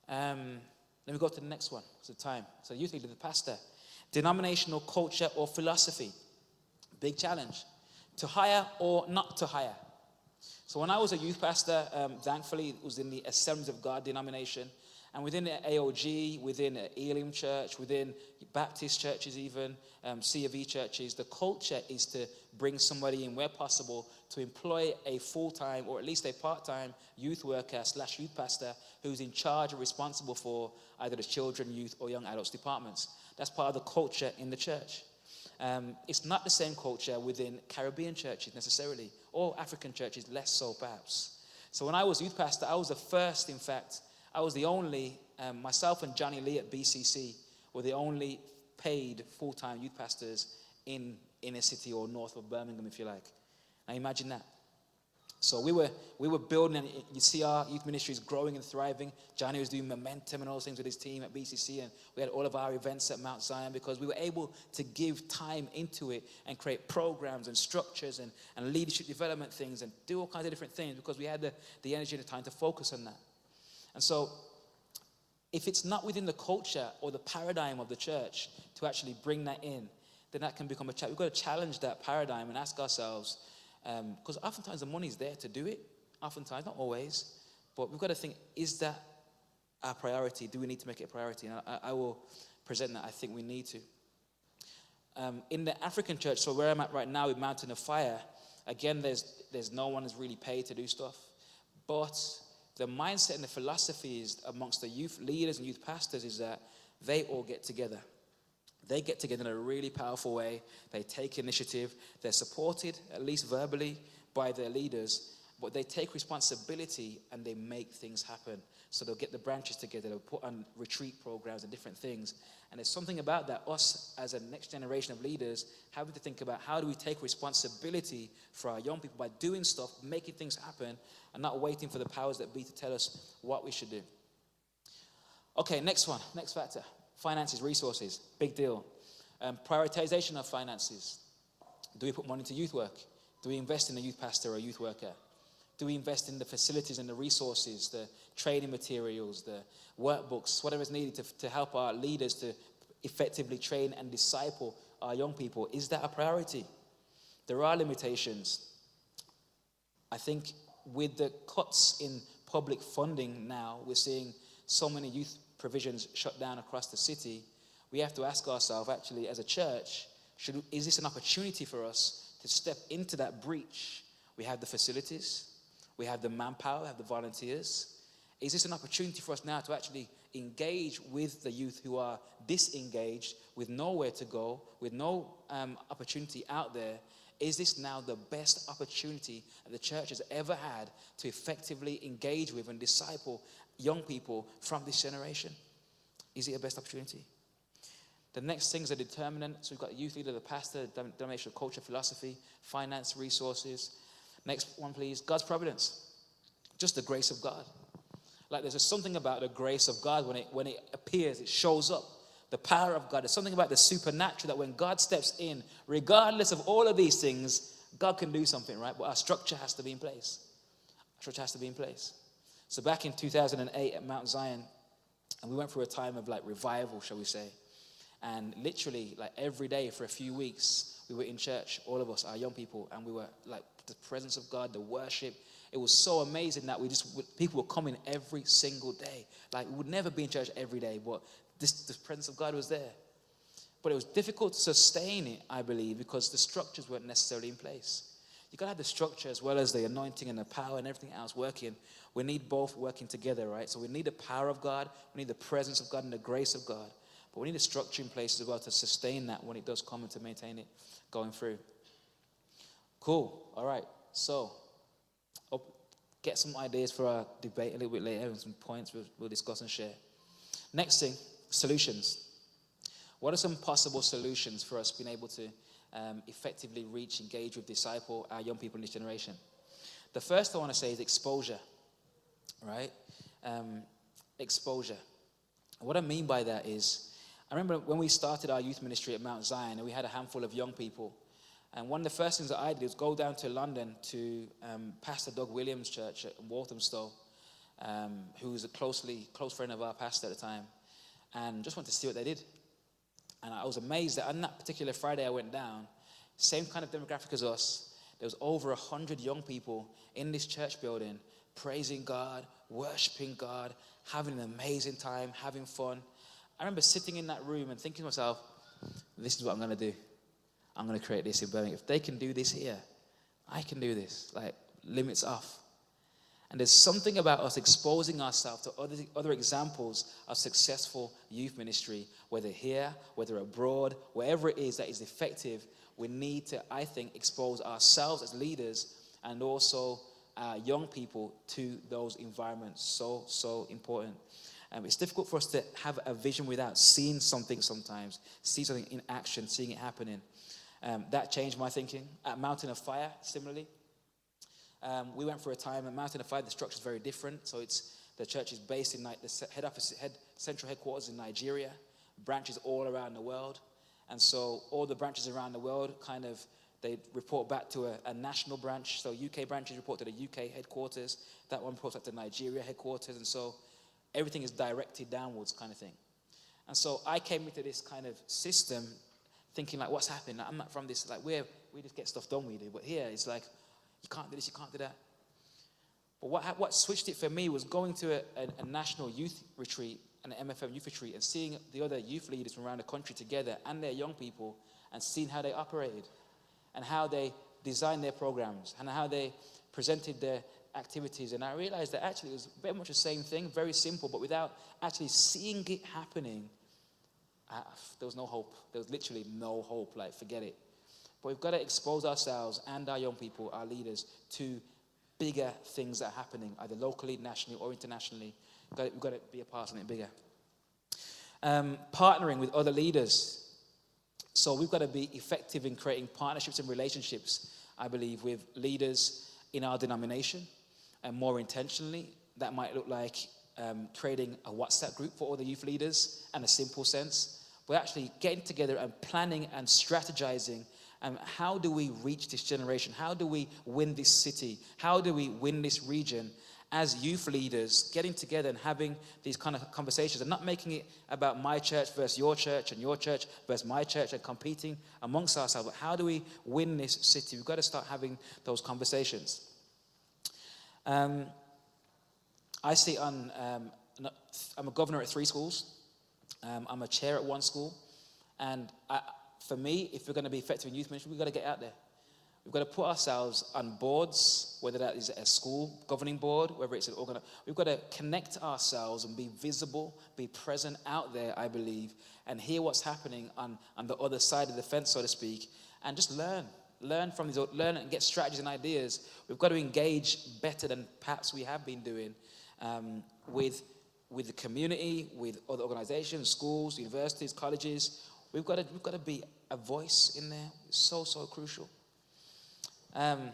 Let me go to the next one. It's the time. So youth leader, the pastor. Denominational culture or philosophy. Big challenge. To hire or not to hire. So when I was a youth pastor, thankfully it was in the Assemblies of God denomination. And within the AOG, within Elim Church, within Baptist churches even, C of E churches, the culture is to bring somebody in where possible to employ a full-time or at least a part-time youth worker / youth pastor who's in charge or responsible for either the children, youth, or young adults departments. That's part of the culture in the church. It's not the same culture within Caribbean churches necessarily, or African churches, less so perhaps. So when I was youth pastor, I was the first, in fact, I was the only, myself and Johnny Lee at BCC were the only paid full-time youth pastors in inner city or north of Birmingham, if you like. Now imagine that. So we were building, and you see our youth ministries growing and thriving. Johnny was doing momentum and all those things with his team at BCC, and we had all of our events at Mount Zion because we were able to give time into it and create programs and structures and leadership development things and do all kinds of different things because we had the energy and the time to focus on that. And so if it's not within the culture or the paradigm of the church to actually bring that in, then that can become a challenge. We've got to challenge that paradigm and ask ourselves, because oftentimes the money's there to do it. Oftentimes, not always. But we've got to think, is that our priority? Do we need to make it a priority? And I will present that. I think we need to. In the African church, so where I'm at right now with Mountain of Fire, again, there's no one who's really paid to do stuff. But the mindset and the philosophy is amongst the youth leaders and youth pastors is that they all get together. They get together in a really powerful way. They take initiative. They're supported, at least verbally, by their leaders. But they take responsibility and they make things happen. So they'll get the branches together. They'll put on retreat programs and different things. And there's something about that, us as a next generation of leaders, having to think about how do we take responsibility for our young people by doing stuff, making things happen, and not waiting for the powers that be to tell us what we should do. Okay, next one, next factor. Finances, resources, big deal. Prioritization of finances. Do we put money into youth work? Do we invest in a youth pastor or a youth worker? Do we invest in the facilities and the resources, the training materials, the workbooks, whatever is needed to help our leaders to effectively train and disciple our young people? Is that a priority? There are limitations. I think with the cuts in public funding now, we're seeing so many youth provisions shut down across the city. We have to ask ourselves, actually, as a church, is this an opportunity for us to step into that breach? We have the facilities, we have the manpower, we have the volunteers. Is this an opportunity for us now to actually engage with the youth who are disengaged, with nowhere to go, with no opportunity out there? Is this now the best opportunity that the church has ever had to effectively engage with and disciple young people from this generation? Is it a best opportunity? The next things are determinant. So we've got the youth leader, the pastor, denominational culture, philosophy, finance, resources. Next one, please. God's providence. Just the grace of God. Like there's just something about the grace of God when it appears, it shows up. The power of God. There's something about the supernatural that when God steps in, regardless of all of these things, God can do something, right? But our structure has to be in place. Our structure has to be in place. So back in 2008 at Mount Zion, and we went through a time of like revival, shall we say. And literally, like every day for a few weeks, we were in church, all of us, our young people, and we were like the presence of God, the worship. It was so amazing that people were coming every single day. Like we would never be in church every day, but the presence of God was there. But it was difficult to sustain it, I believe, because the structures weren't necessarily in place. You got to have the structure as well as the anointing and the power and everything else working. We need both working together, right? So we need the power of God, we need the presence of God and the grace of God. But we need a structure in place as well to sustain that when it does come and to maintain it going through. Cool. All right. So, get some ideas for our debate a little bit later and some points we'll discuss and share. Next thing, solutions. What are some possible solutions for us being able to effectively reach, engage with, disciple our young people in this generation? The first I want to say is exposure, right? Exposure. What I mean by that is, I remember when we started our youth ministry at Mount Zion, and we had a handful of young people. And one of the first things that I did was go down to London to Pastor Doug Williams' church at Walthamstow, who was a close friend of our pastor at the time, and just wanted to see what they did. And I was amazed that on that particular Friday I went down, same kind of demographic as us, there was over 100 young people in this church building, praising God, worshiping God, having an amazing time, having fun. I remember sitting in that room and thinking to myself, this is what I'm going to do. I'm going to create this in Birmingham. If they can do this here, I can do this. Like, limits off. And there's something about us exposing ourselves to other examples of successful youth ministry, whether here, whether abroad, wherever it is that is effective. We need to, I think, expose ourselves as leaders and also young people to those environments. So important. It's difficult for us to have a vision without seeing something sometimes, see something in action, seeing it happening. That changed my thinking. At Mountain of Fire, similarly, we went for a time at Mountain of Fire. The structure is very different. So the church is based in the central headquarters in Nigeria, branches all around the world. And so all the branches around the world they report back to a national branch. So UK branches report to the UK headquarters. That one reports back to Nigeria headquarters. And so everything is directed downwards kind of thing. And so I came into this kind of system thinking like, what's happening? Like, I'm not from this, like we just get stuff done, we do. But here it's like, you can't do this, you can't do that. But what switched it for me was going to a national youth retreat, an MFM youth retreat, and seeing the other youth leaders from around the country together and their young people, and seeing how they operated and how they designed their programs and how they presented their activities. And I realized that actually it was very much the same thing, very simple, but without actually seeing it happening, there was no hope. There was literally no hope, like forget it. But we've got to expose ourselves and our young people, our leaders, to bigger things that are happening, either locally, nationally, or internationally. We've got to be a part of something bigger. Partnering with other leaders. So we've got to be effective in creating partnerships and relationships, I believe, with leaders in our denomination. And more intentionally, that might look like creating a WhatsApp group for all the youth leaders in a simple sense. We're actually getting together and planning and strategizing. How do we reach this generation? How do we win this city? How do we win this region as youth leaders, getting together and having these kind of conversations and not making it about my church versus your church and your church versus my church and competing amongst ourselves. But how do we win this city? We've got to start having those conversations. I sit on, I'm a governor at 3 schools. I'm a chair at 1 school. And for me, if we're going to be effective in youth ministry, we've got to get out there. We've got to put ourselves on boards, whether that is a school governing board, whether it's an organization. We've got to connect ourselves and be visible, be present out there, I believe, and hear what's happening on the other side of the fence, so to speak, and just learn from these, learn and get strategies and ideas. We've got to engage better than perhaps we have been doing with the community, with other organizations, schools, universities, colleges. We've got to be a voice in there. It's so crucial. Then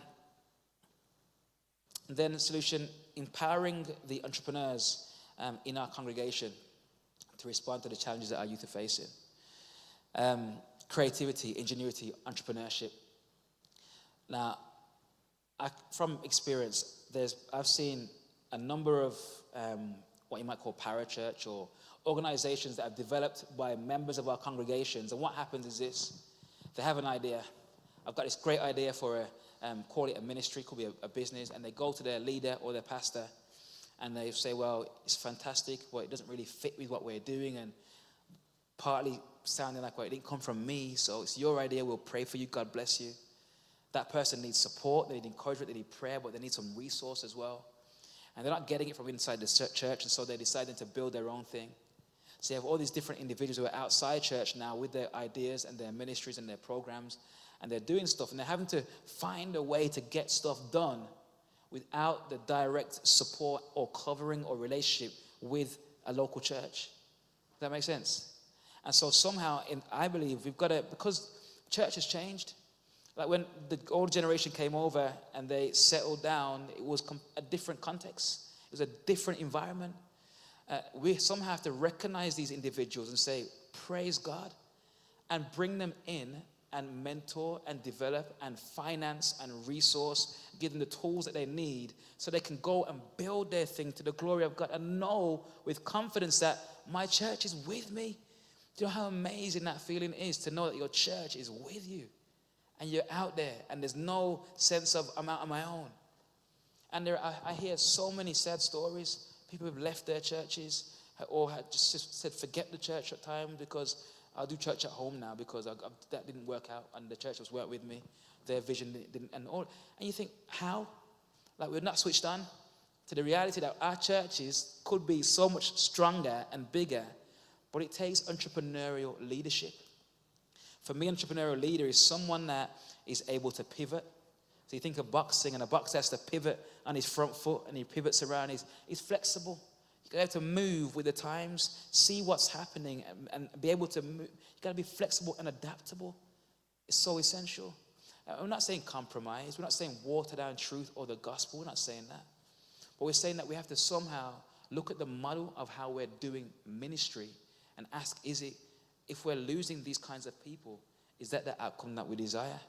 the solution, empowering the entrepreneurs in our congregation to respond to the challenges that our youth are facing. Creativity, ingenuity, entrepreneurship. Now, from experience, I've seen a number of what you might call parachurch or organizations that have developed by members of our congregations. And what happens is this. They have an idea. I've got this great idea for call it a ministry, could be a business, and they go to their leader or their pastor and they say, well, it's fantastic, but it doesn't really fit with what we're doing, and partly sounding like, well, it didn't come from me, so it's your idea, we'll pray for you, God bless you. That person needs support, they need encouragement, they need prayer, but they need some resource as well. And they're not getting it from inside the church, and so they're deciding to build their own thing. So you have all these different individuals who are outside church now with their ideas and their ministries and their programs, and they're doing stuff, and they're having to find a way to get stuff done without the direct support or covering or relationship with a local church. Does that make sense? And so somehow, I believe we've got to, because church has changed. Like when the old generation came over and they settled down, it was a different context. It was a different environment. We somehow have to recognize these individuals and say, praise God, and bring them in and mentor and develop and finance and resource, give them the tools that they need so they can go and build their thing to the glory of God and know with confidence that my church is with me. Do you know how amazing that feeling is to know that your church is with you and you're out there and there's no sense of I'm out on my own? And I hear so many sad stories. People who've left their churches or had just said forget the church at times because I'll do church at home now because that didn't work out and the church was worked with me. Their vision didn't, and you think, how? Like we're not switched on to the reality that our churches could be so much stronger and bigger, but it takes entrepreneurial leadership. For me, entrepreneurial leader is someone that is able to pivot. So you think of boxing, and a boxer has to pivot on his front foot, and he pivots around. He's flexible. You have to move with the times, see what's happening, and be able to move. You got to be flexible and adaptable. It's so essential. We're not saying compromise. We're not saying water down truth or the gospel. We're not saying that. But we're saying that we have to somehow look at the model of how we're doing ministry and ask, if we're losing these kinds of people, is that the outcome that we desire?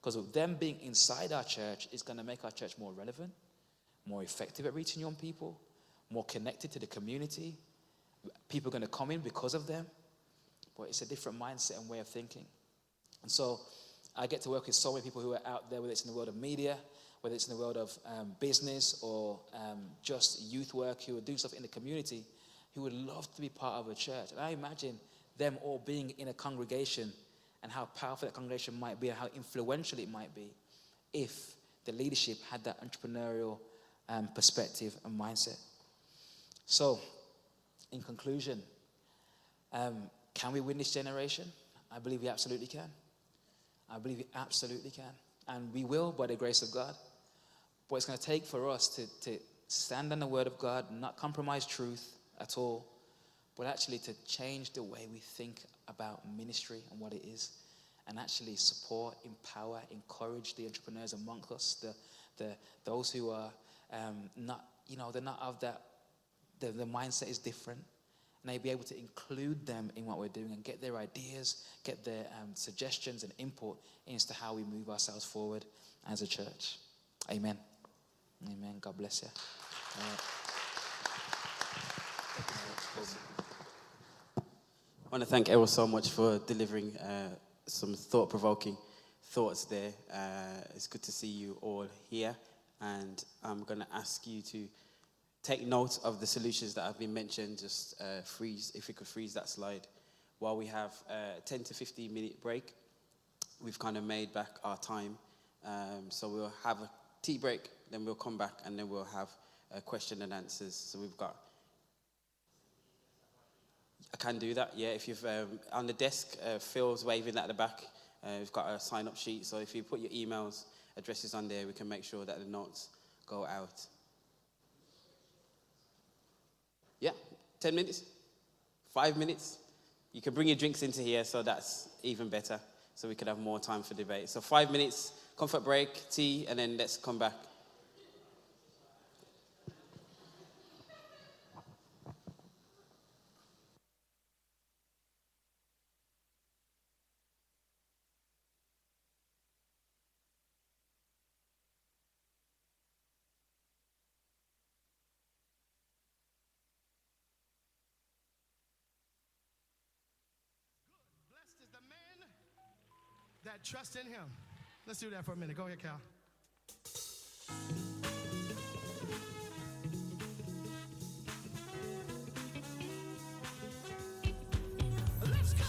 Because of them being inside our church is going to make our church more relevant, more effective at reaching young people, more connected to the community. People are going to come in because of them. But it's a different mindset and way of thinking. And so I get to work with so many people who are out there, whether it's in the world of media, whether it's in the world of business or just youth work, who are doing stuff in the community, who would love to be part of a church. And I imagine them all being in a congregation and how powerful that congregation might be and how influential it might be if the leadership had that entrepreneurial perspective and mindset. So, in conclusion, can we win this generation? I believe we absolutely can. I believe we absolutely can. And we will by the grace of God. But it's going to take for us to stand on the word of God, not compromise truth at all, but actually to change the way we think about ministry and what it is, and actually support, empower, encourage the entrepreneurs amongst us, those who are not, they're not of that. The mindset is different, and they'll be able to include them in what we're doing and get their ideas, get their suggestions and input into how we move ourselves forward as a church. Amen. Amen. God bless you. I want to thank Errol so much for delivering some thought-provoking thoughts there. It's good to see you all here, and I'm going to ask you to take note of the solutions that have been mentioned. Just if we could freeze that slide. While we have a 10 to 15 minute break, we've kind of made back our time. So we'll have a tea break, then we'll come back, and then we'll have question and answers. So we've got... I can do that, yeah. If you've on the desk, Phil's waving at the back. We've got a sign-up sheet, so if you put your emails, addresses on there, we can make sure that the notes go out. Yeah, 10 minutes, 5 minutes. You can bring your drinks into here, so that's even better, so we can have more time for debate. So 5 minutes, comfort break, tea, and then let's come back. That trust in him. Let's do that for a minute. Go ahead, Cal. Let's go.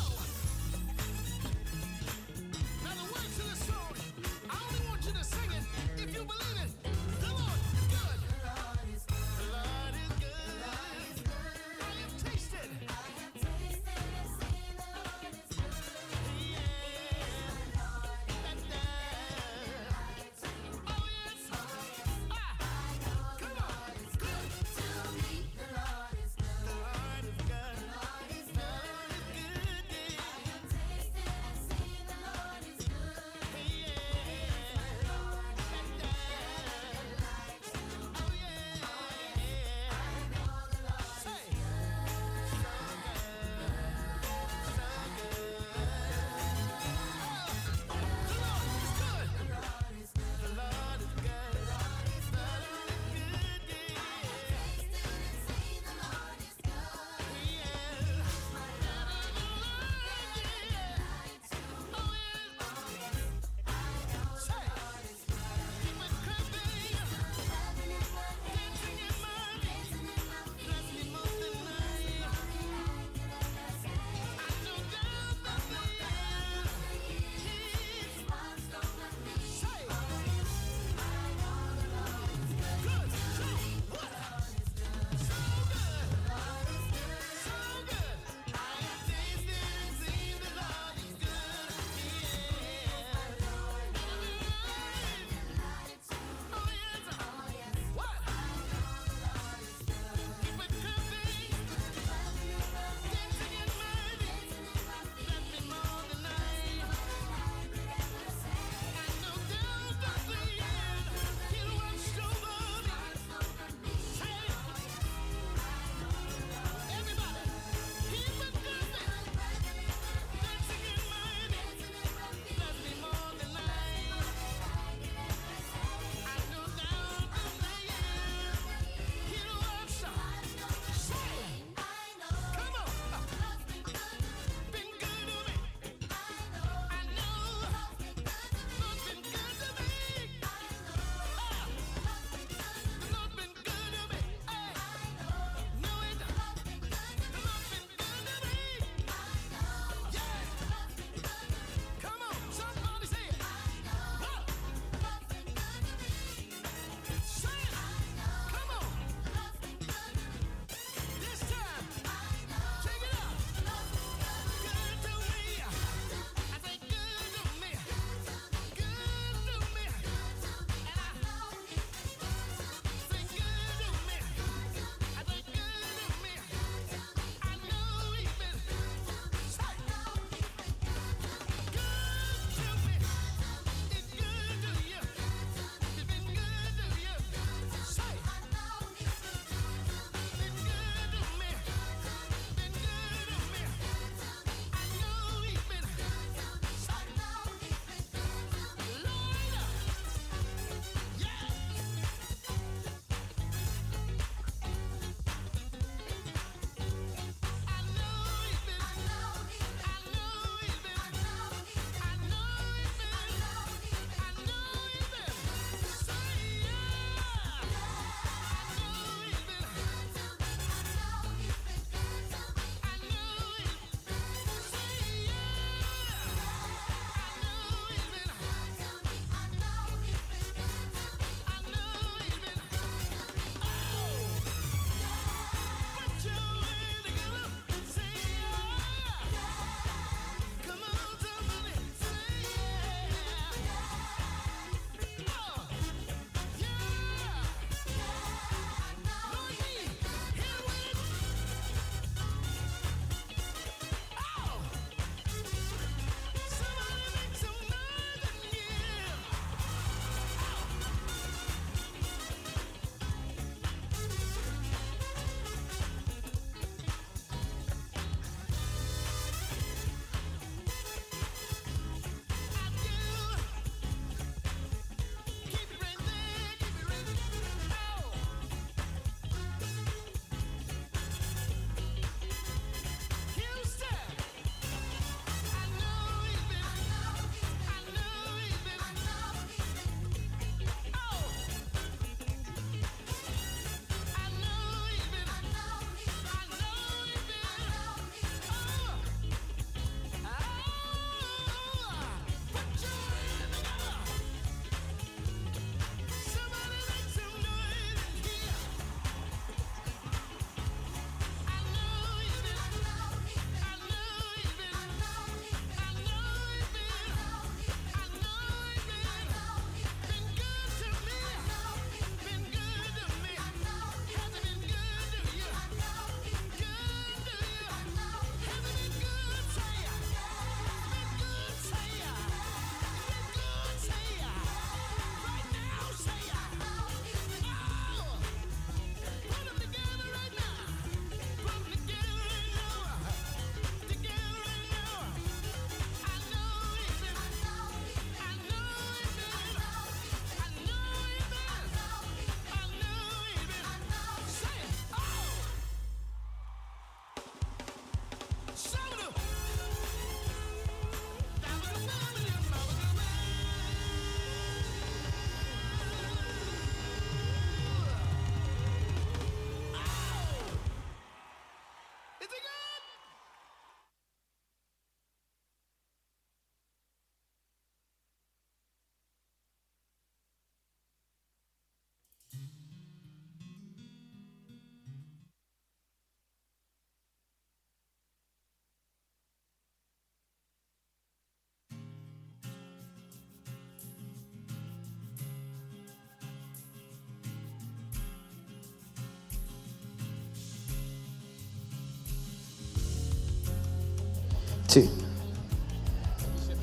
2. If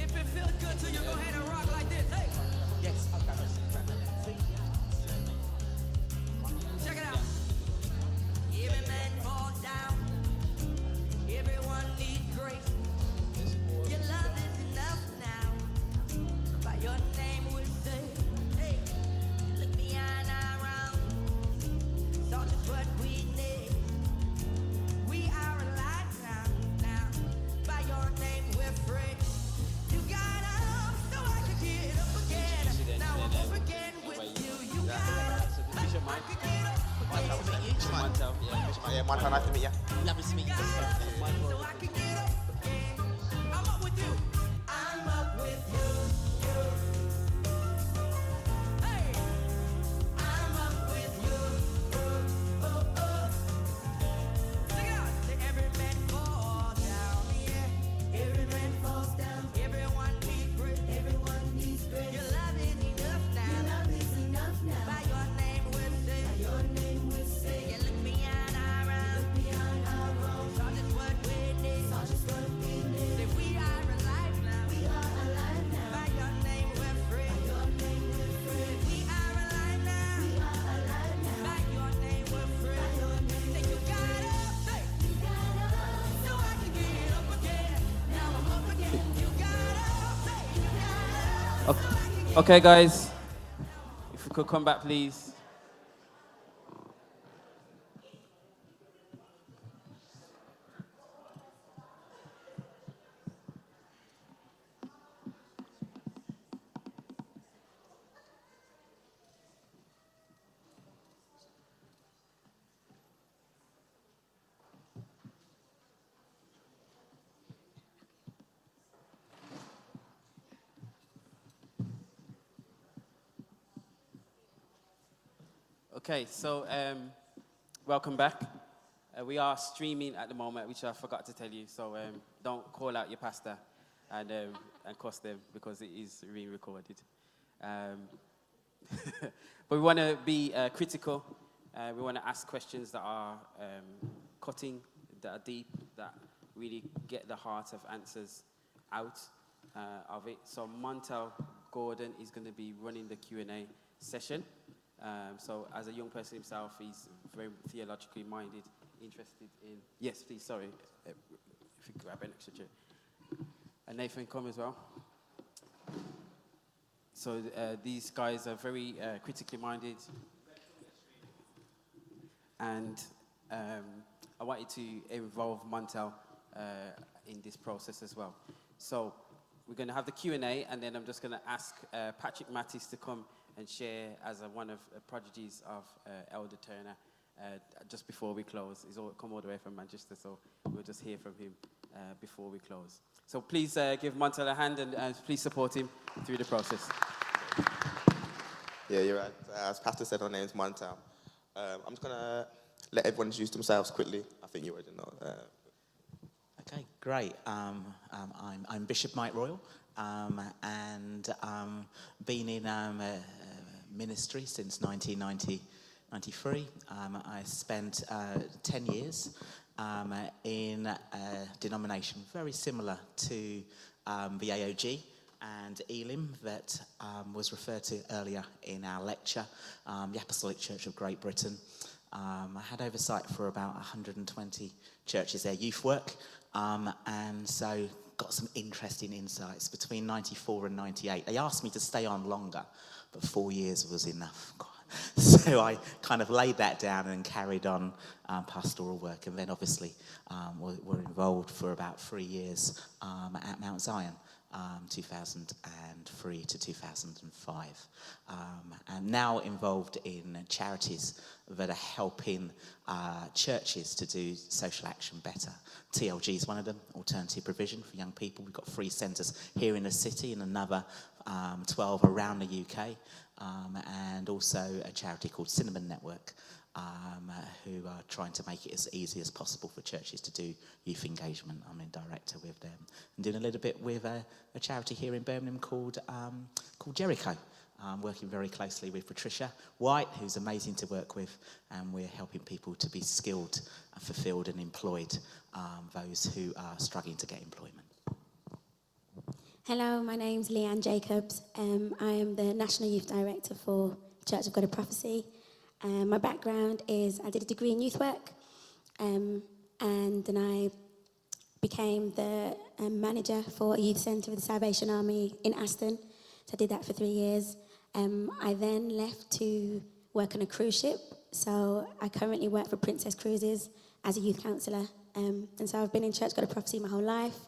it feels good to you, go ahead and rock like this. Hey. Yes. Check it out. Every man falls down. Everyone needs grace. Your love is enough now. By your name we say, hey, look beyond our own. So that's what we need. We are alive now. By your name we're free. You got up so I could get up again. Now I'm up again with you. You got up so I could get up again. Montel, Yeah, Montel, nice to meet you. Lovely to meet you. So I can get up again. I'm up with you. I'm up with you. Hey, I'm up with you. Check it out. Say every man falls down. Yeah, every man falls down. Everyone needs grace. Everyone needs grace. Your love is enough now. Your love is enough now. By your name we're saved. By your name we're saved. You look beyond our own. Look beyond our own. So that's what we need. So that's what we need. Say we are alive now. We are alive now. By your name we're free. By your name we're free. We are alive now. We are alive now. By your name we're free. By your name. Say you got up. Say you got up. So I can get up again. Now I'm up again. You got up. Say you got up. So I can get Okay, guys, if we could come back, please. Okay, so welcome back. We are streaming at the moment, which I forgot to tell you. So don't call out your pastor and cuss them because it is being recorded. But we want to be critical. We want to ask questions that are cutting, that are deep, that really get the heart of answers out of it. So Montel Gordon is going to be running the Q&A session. So as a young person himself, he's very theologically minded, interested in... Yes, please, sorry. If you could grab an extra chair. And Nathan, come as well. So these guys are very critically minded. And I wanted to involve Montel in this process as well. So we're going to have the Q&A, and then I'm just going to ask Patrick Mattis to come and share as one of the prodigies of Elder Turner just before we close. He's come all the way from Manchester, so we'll just hear from him before we close. So please give Montel a hand and please support him through the process. Yeah, you're right. As Pastor said, our name's Montel. I'm just going to let everyone introduce themselves quickly. I think you already know. Okay, great. I'm Bishop Mike Royal, and been in ministry since 1993. I spent 10 years in a denomination very similar to the AOG and Elim that was referred to earlier in our lecture, the Apostolic Church of Great Britain. I had oversight for about 120 churches, their youth work, and so got some interesting insights between 94 and 98. They asked me to stay on longer, but 4 years was enough. So I kind of laid that down and carried on pastoral work, and then obviously were involved for about 3 years at Mount Zion, 2003 to 2005. And now involved in charities that are helping churches to do social action better. TLG is one of them, Alternative Provision for Young People. We've got 3 centres here in the city and another 12 around the UK. And also a charity called Cinnamon Network, who are trying to make it as easy as possible for churches to do youth engagement. I'm a director with them. I'm doing a little bit with a charity here in Birmingham called Jericho. Working very closely with Patricia White, who's amazing to work with, and we're helping people to be skilled, fulfilled and employed, those who are struggling to get employment. Hello, my name's Leanne Jacobs. I am the National Youth Director for Church of God of Prophecy. My background is I did a degree in youth work, and then I became the manager for a youth centre with the Salvation Army in Aston. So I did that for 3 years. I then left to work on a cruise ship. So I currently work for Princess Cruises as a youth counsellor. And so I've been in Church God of Prophecy my whole life.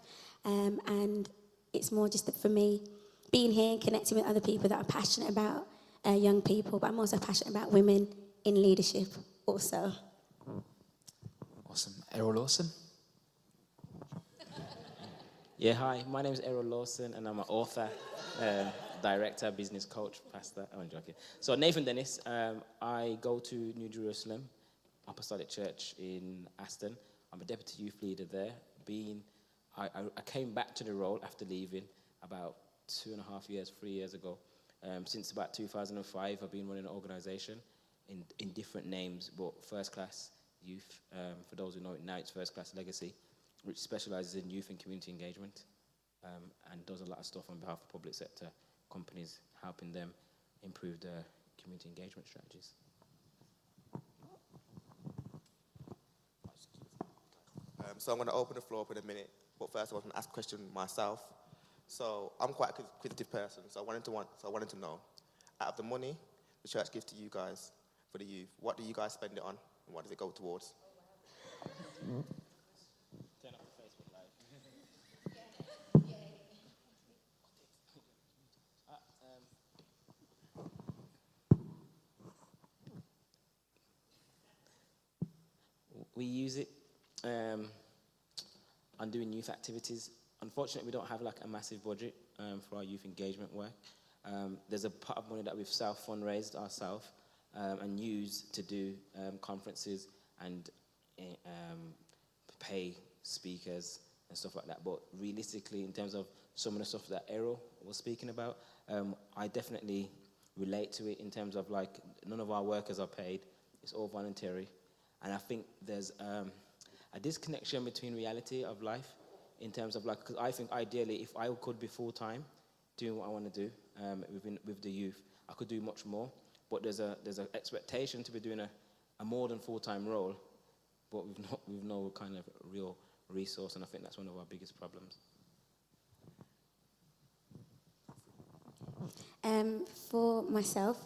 And it's more just that for me, being here and connecting with other people that are passionate about young people, but I'm also passionate about women in leadership also. Awesome. Errol Lawson? Yeah, hi. My name is Errol Lawson, and I'm an author, director, business coach, pastor. I'm joking. So Nathan Dennis, I go to New Jerusalem Apostolic Church in Aston. I'm a deputy youth leader there. I came back to the role after leaving about 2.5 years, 3 years ago. Since about 2005, I've been running an organisation in different names, but First Class Youth, for those who know it now, it's First Class Legacy, which specialises in youth and community engagement, and does a lot of stuff on behalf of public sector companies, helping them improve their community engagement strategies. So I'm going to open the floor up in a minute, but first I want to ask a question myself. So I'm quite a inquisitive person, so I wanted to know, out of the money the church gives to you guys for the youth, what do you guys spend it on, and what does it go towards? Turn up the Facebook Live. We use it on doing youth activities. Unfortunately, we don't have like a massive budget for our youth engagement work. There's a pot of money that we've self-fundraised ourselves and use to do conferences and pay speakers and stuff like that. But realistically, in terms of some of the stuff that Errol was speaking about, I definitely relate to it in terms of like none of our workers are paid. It's all voluntary. And I think there's a disconnection between reality of life in terms of like, because I think ideally if I could be full-time doing what I want to do with the youth, I could do much more. But there's an expectation to be doing a more than full-time role, but with no kind of real resource, and I think that's one of our biggest problems. For myself,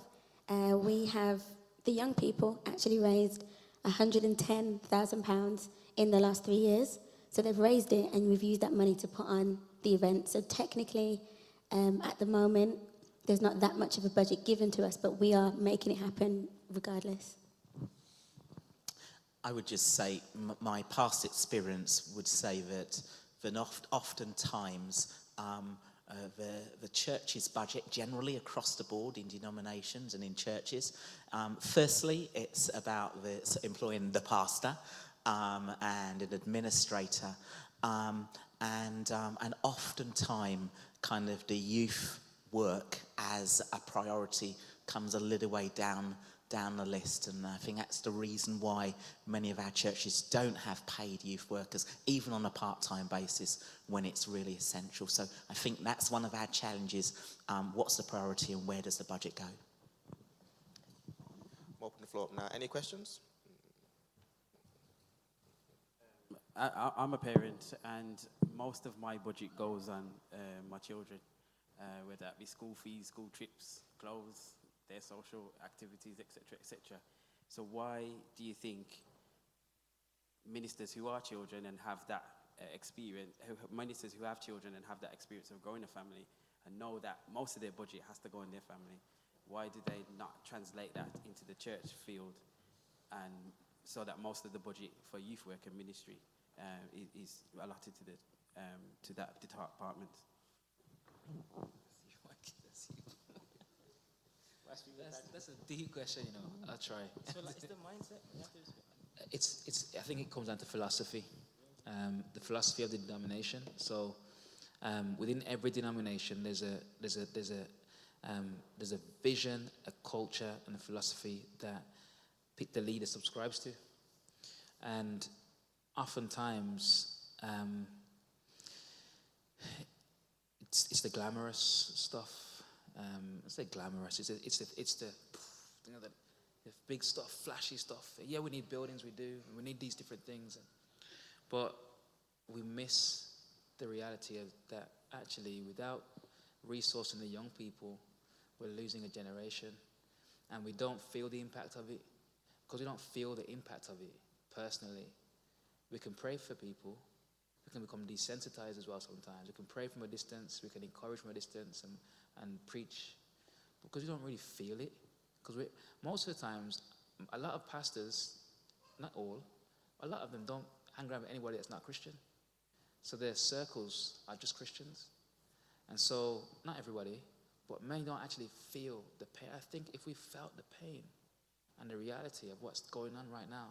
we have the young people actually raised £110,000 in the last 3 years. So they've raised it, and we've used that money to put on the event. So technically, at the moment, there's not that much of a budget given to us, but we are making it happen regardless. I would just say my past experience would say that oftentimes the church's budget generally across the board in denominations and in churches, firstly, it's about employing the pastor and an administrator, and oftentimes kind of the youth work as a priority comes a little way down the list, and I think that's the reason why many of our churches don't have paid youth workers, even on a part-time basis, when it's really essential. So I think that's one of our challenges. What's the priority and where does the budget go? I'll open the floor up now. Any questions? I'm a parent, and most of my budget goes on my children, whether that be school fees, school trips, clothes, their social activities, etc., etc. So why do you think ministers who are children and have that ministers who have children and have that experience of growing a family and know that most of their budget has to go in their family, why do they not translate that into the church field, and so that most of the budget for youth work and ministry is allotted to that department? That's a deep question, you know. I'll try. So like, it's the mindset. It's. I think it comes down to philosophy, the philosophy of the denomination. So, within every denomination, there's a vision, a culture, and a philosophy that the leader subscribes to, and oftentimes, it's it's the glamorous stuff. I say glamorous. It's the you know, the big stuff, flashy stuff. Yeah, we need buildings. We do. And we need these different things. But we miss the reality of that actually without resourcing the young people, we're losing a generation. And we don't feel the impact of it. Because we don't feel the impact of it personally. We can pray for people. We can become desensitized as well sometimes. We can pray from a distance. We can encourage from a distance and preach. Because we don't really feel it. Because most of the times, a lot of pastors, not all, a lot of them don't hang around with anybody that's not Christian. So their circles are just Christians. And so, not everybody, but many don't actually feel the pain. I think if we felt the pain and the reality of what's going on right now,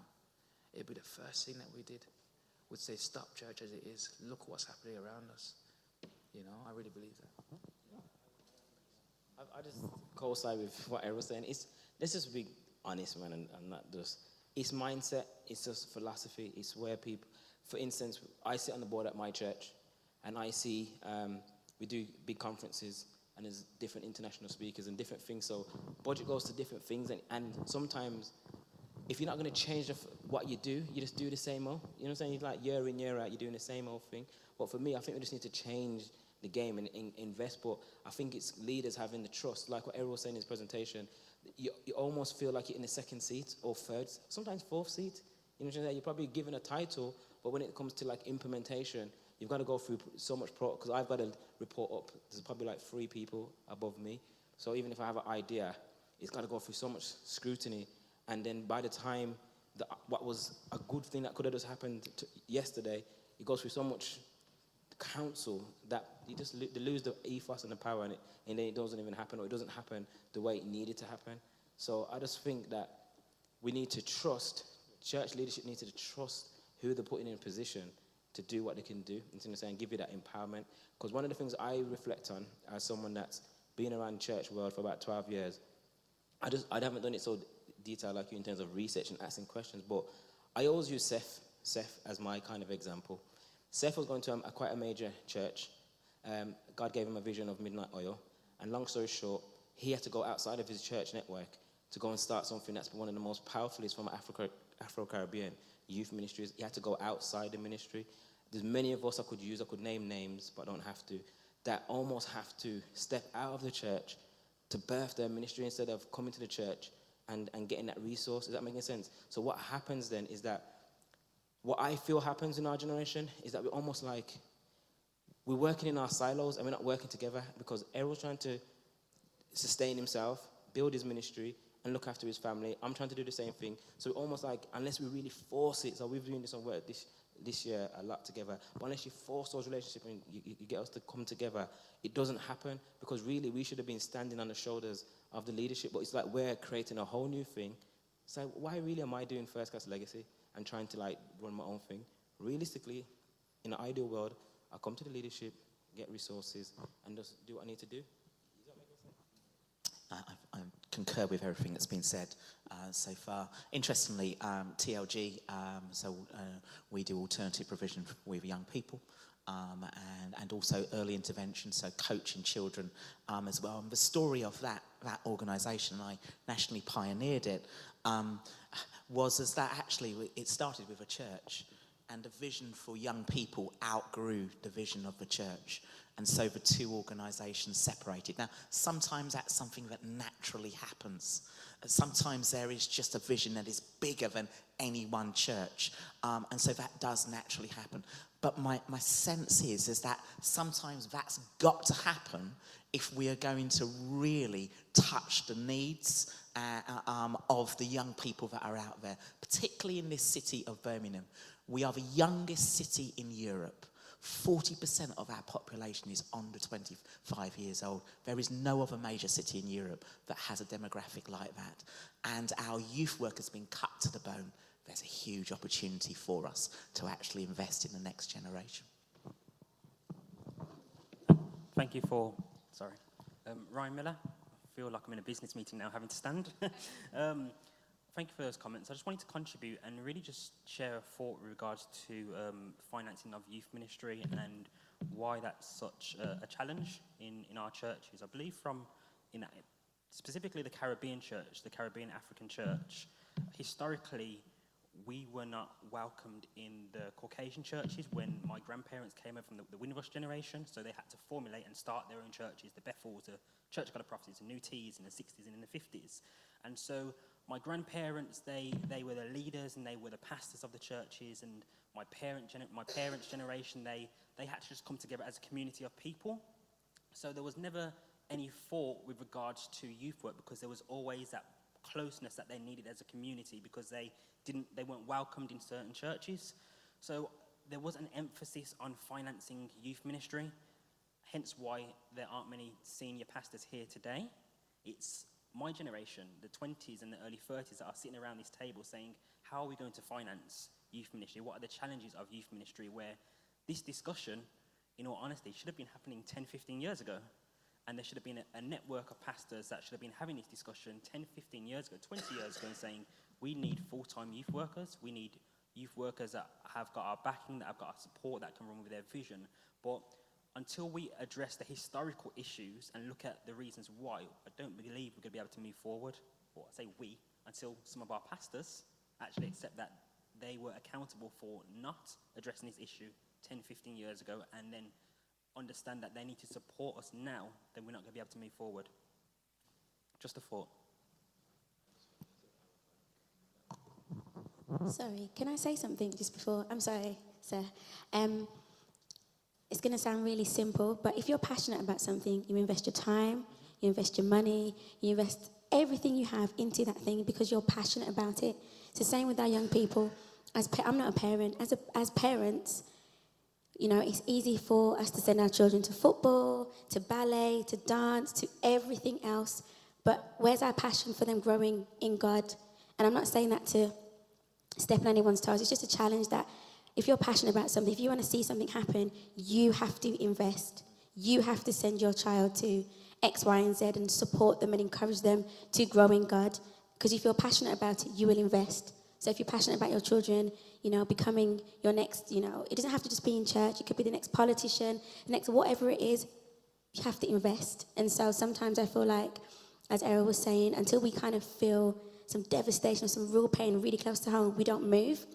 it'd be the first thing that we did. We'd say, stop church as it is. Look what's happening around us. You know, I really believe that. I just co-sign with what Errol was saying. Let's just be honest, man, and not just. It's mindset, it's just philosophy, it's where people, for instance, I sit on the board at my church, and I see we do big conferences, and there's different international speakers and different things, so budget goes to different things, and sometimes, if you're not going to change what you do, you just do the same old. You know what I'm saying? You're like year in, year out, you're doing the same old thing. But for me, I think we just need to change the game and invest. But I think it's leaders having the trust. Like what Errol was saying in his presentation, you almost feel like you're in the second seat or third, sometimes fourth seat. You know what I'm saying? You're probably given a title, but when it comes to like implementation, you've got to go through so much because I've got to report up. There's probably like 3 people above me. So even if I have an idea, it's got to go through so much scrutiny. And then by the time what was a good thing that could have just happened yesterday, it goes through so much counsel that you just lose the ethos and the power in it, and then it doesn't even happen, or it doesn't happen the way it needed to happen. So I just think that we need to trust, church leadership needs to trust who they're putting in a position to do what they can do, and give you that empowerment. Because one of the things I reflect on as someone that's been around church world for about 12 years, I haven't done it so detailed like you in terms of research and asking questions, but I always use Seth as my kind of example. Seth was going to quite a major church. God gave him a vision of Midnight Oil, and long story short, he had to go outside of his church network to go and start something that's one of the most powerful from Afro-Caribbean youth ministries. He had to go outside the ministry. There's many of us I could name names, but I don't have to, that almost have to step out of the church to birth their ministry instead of coming to the church and getting that resource. Is that making sense? So what happens then is that what I feel happens in our generation is that we're almost like we're working in our silos and we're not working together, because Errol's trying to sustain himself, build his ministry, and look after his family. I'm trying to do the same thing. So almost like, unless we really force it, so we've been doing this on work this year a lot together, but unless you force those relationships and you get us to come together, it doesn't happen, because really we should have been standing on the shoulders of the leadership, but it's like we're creating a whole new thing. So why really am I doing First Class Legacy and trying to like run my own thing? Realistically, in an ideal world, I come to the leadership, get resources, and just do what I need to do. I concur with everything that's been said so far. Interestingly, TLG, we do alternative provision with young people, and also early intervention, so coaching children as well. And the story of that organisation, I nationally pioneered it, was that actually it started with a church, and the vision for young people outgrew the vision of the church. And so the 2 organisations separated. Now, sometimes that's something that naturally happens. Sometimes there is just a vision that is bigger than any one church. And so that does naturally happen. But my sense is that sometimes that's got to happen if we are going to really touch the needs of the young people that are out there, particularly in this city of Birmingham. We are the youngest city in Europe. 40% of our population is under 25 years old. There is no other major city in Europe that has a demographic like that. And our youth work has been cut to the bone. There's a huge opportunity for us to actually invest in the next generation. Thank you for, Ryan Miller. I feel like I'm in a business meeting now, having to stand. thank you for those comments. I just wanted to contribute and really just share a thought with regards to financing of youth ministry and why that's such a challenge in our churches. I believe specifically the Caribbean church, the Caribbean African church, historically, we were not welcomed in the Caucasian churches when my grandparents came over from the Windrush generation, so they had to formulate and start their own churches, the Bethels, the Church of God of Prophecies, the New Teas in the 60s and in the 50s. And so my grandparents, they were the leaders and they were the pastors of the churches, and my parents' generation, they had to just come together as a community of people. So there was never any thought with regards to youth work, because there was always that closeness that they needed as a community, because they weren't welcomed in certain churches. So there was an emphasis on financing youth ministry, hence why there aren't many senior pastors here today. It's my generation, the 20s and the early 30s, that are sitting around this table saying, how are we going to finance youth ministry? What are the challenges of youth ministry? Where this discussion, in all honesty, should have been happening 10, 15 years ago. And there should have been a network of pastors that should have been having this discussion 10, 15 years ago, 20 years ago, and saying, we need full-time youth workers. We need youth workers that have got our backing, that have got our support, that can run with their vision. But until we address the historical issues and look at the reasons why, I don't believe we're going to be able to move forward. Or I say we, until some of our pastors actually accept that they were accountable for not addressing this issue 10, 15 years ago, and then understand that they need to support us now, then we're not going to be able to move forward. Just a thought. Sorry, can I say something just before? I'm sorry, sir. It's going to sound really simple, but if you're passionate about something, you invest your time, you invest your money, you invest everything you have into that thing because you're passionate about it. It's the same with our young people. I'm not a parent. As parents, you know, it's easy for us to send our children to football, to ballet, to dance, to everything else. But where's our passion for them growing in God? And I'm not saying that to step on anyone's toes. It's just a challenge that if you're passionate about something, if you want to see something happen, you have to invest. You have to send your child to X, Y, and Z and support them and encourage them to grow in God. Because if you're passionate about it, you will invest. So if you're passionate about your children, you know, becoming your next, you know, it doesn't have to just be in church. It could be the next politician, the next whatever it is, you have to invest. And so sometimes I feel like, as Errol was saying, until we kind of feel some devastation or some real pain really close to home, we don't move.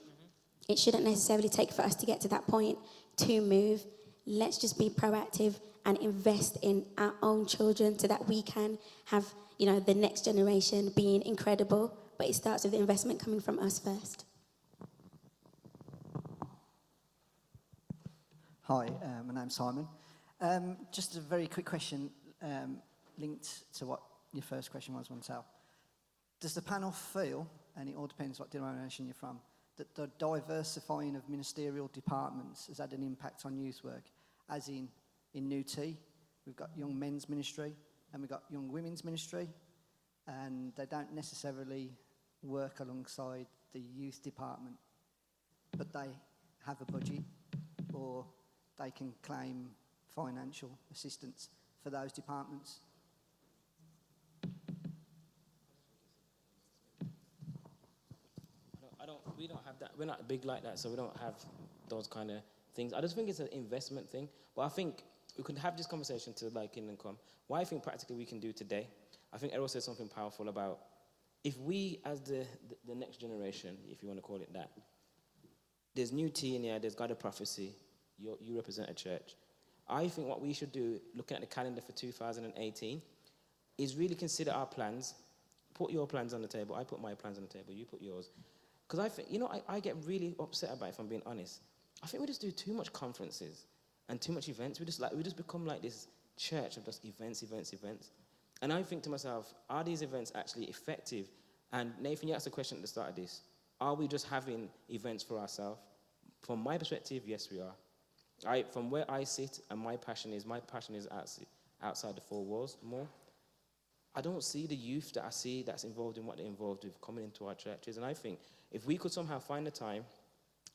It shouldn't necessarily take for us to get to that point to move. Let's just be proactive and invest in our own children so that we can have, you know, the next generation being incredible. But it starts with the investment coming from us first. Hi, my name's Simon. Just a very quick question linked to what your first question was, Montel. Does the panel feel, and it all depends what denomination you're from, that the diversifying of ministerial departments has had an impact on youth work? As in New T, we've got young men's ministry and we've got young women's ministry, and they don't necessarily work alongside the youth department, but they have a budget or they can claim financial assistance for those departments. We don't have that. We're not big like that, so we don't have those kind of things. I just think it's an investment thing. But I think we could have this conversation to like Kingdom Come. What I think practically we can do today, I think Errol said something powerful about if we, as the next generation, if you want to call it that, there's New T in here, there's God of Prophecy, you represent a church. I think what we should do, looking at the calendar for 2018, is really consider our plans. Put your plans on the table. I put my plans on the table. You put yours. Because I think, you know, I get really upset about it, if I'm being honest. I think we just do too much conferences and too much events. We just become like this church of just events. And I think to myself, are these events actually effective? And Nathan, you asked a question at the start of this. Are we just having events for ourselves? From my perspective, yes, we are. From where I sit and my passion is outside the four walls more. I don't see the youth that I see that's involved in what they're involved with coming into our churches. And I think if we could somehow find the time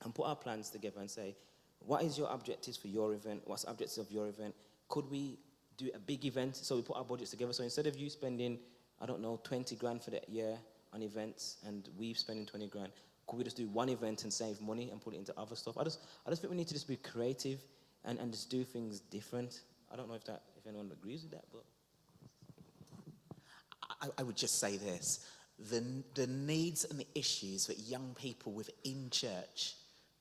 and put our plans together and say, what is your objectives for your event? What's the objectives of your event? Could we do a big event? So we put our budgets together. So instead of you spending, 20 grand for that year on events and we're spending 20 grand. Could we just do one event and save money and put it into other stuff? I just think we need to just be creative and just do things different. I don't know if anyone agrees with that, but I would just say this. The needs and the issues that young people within church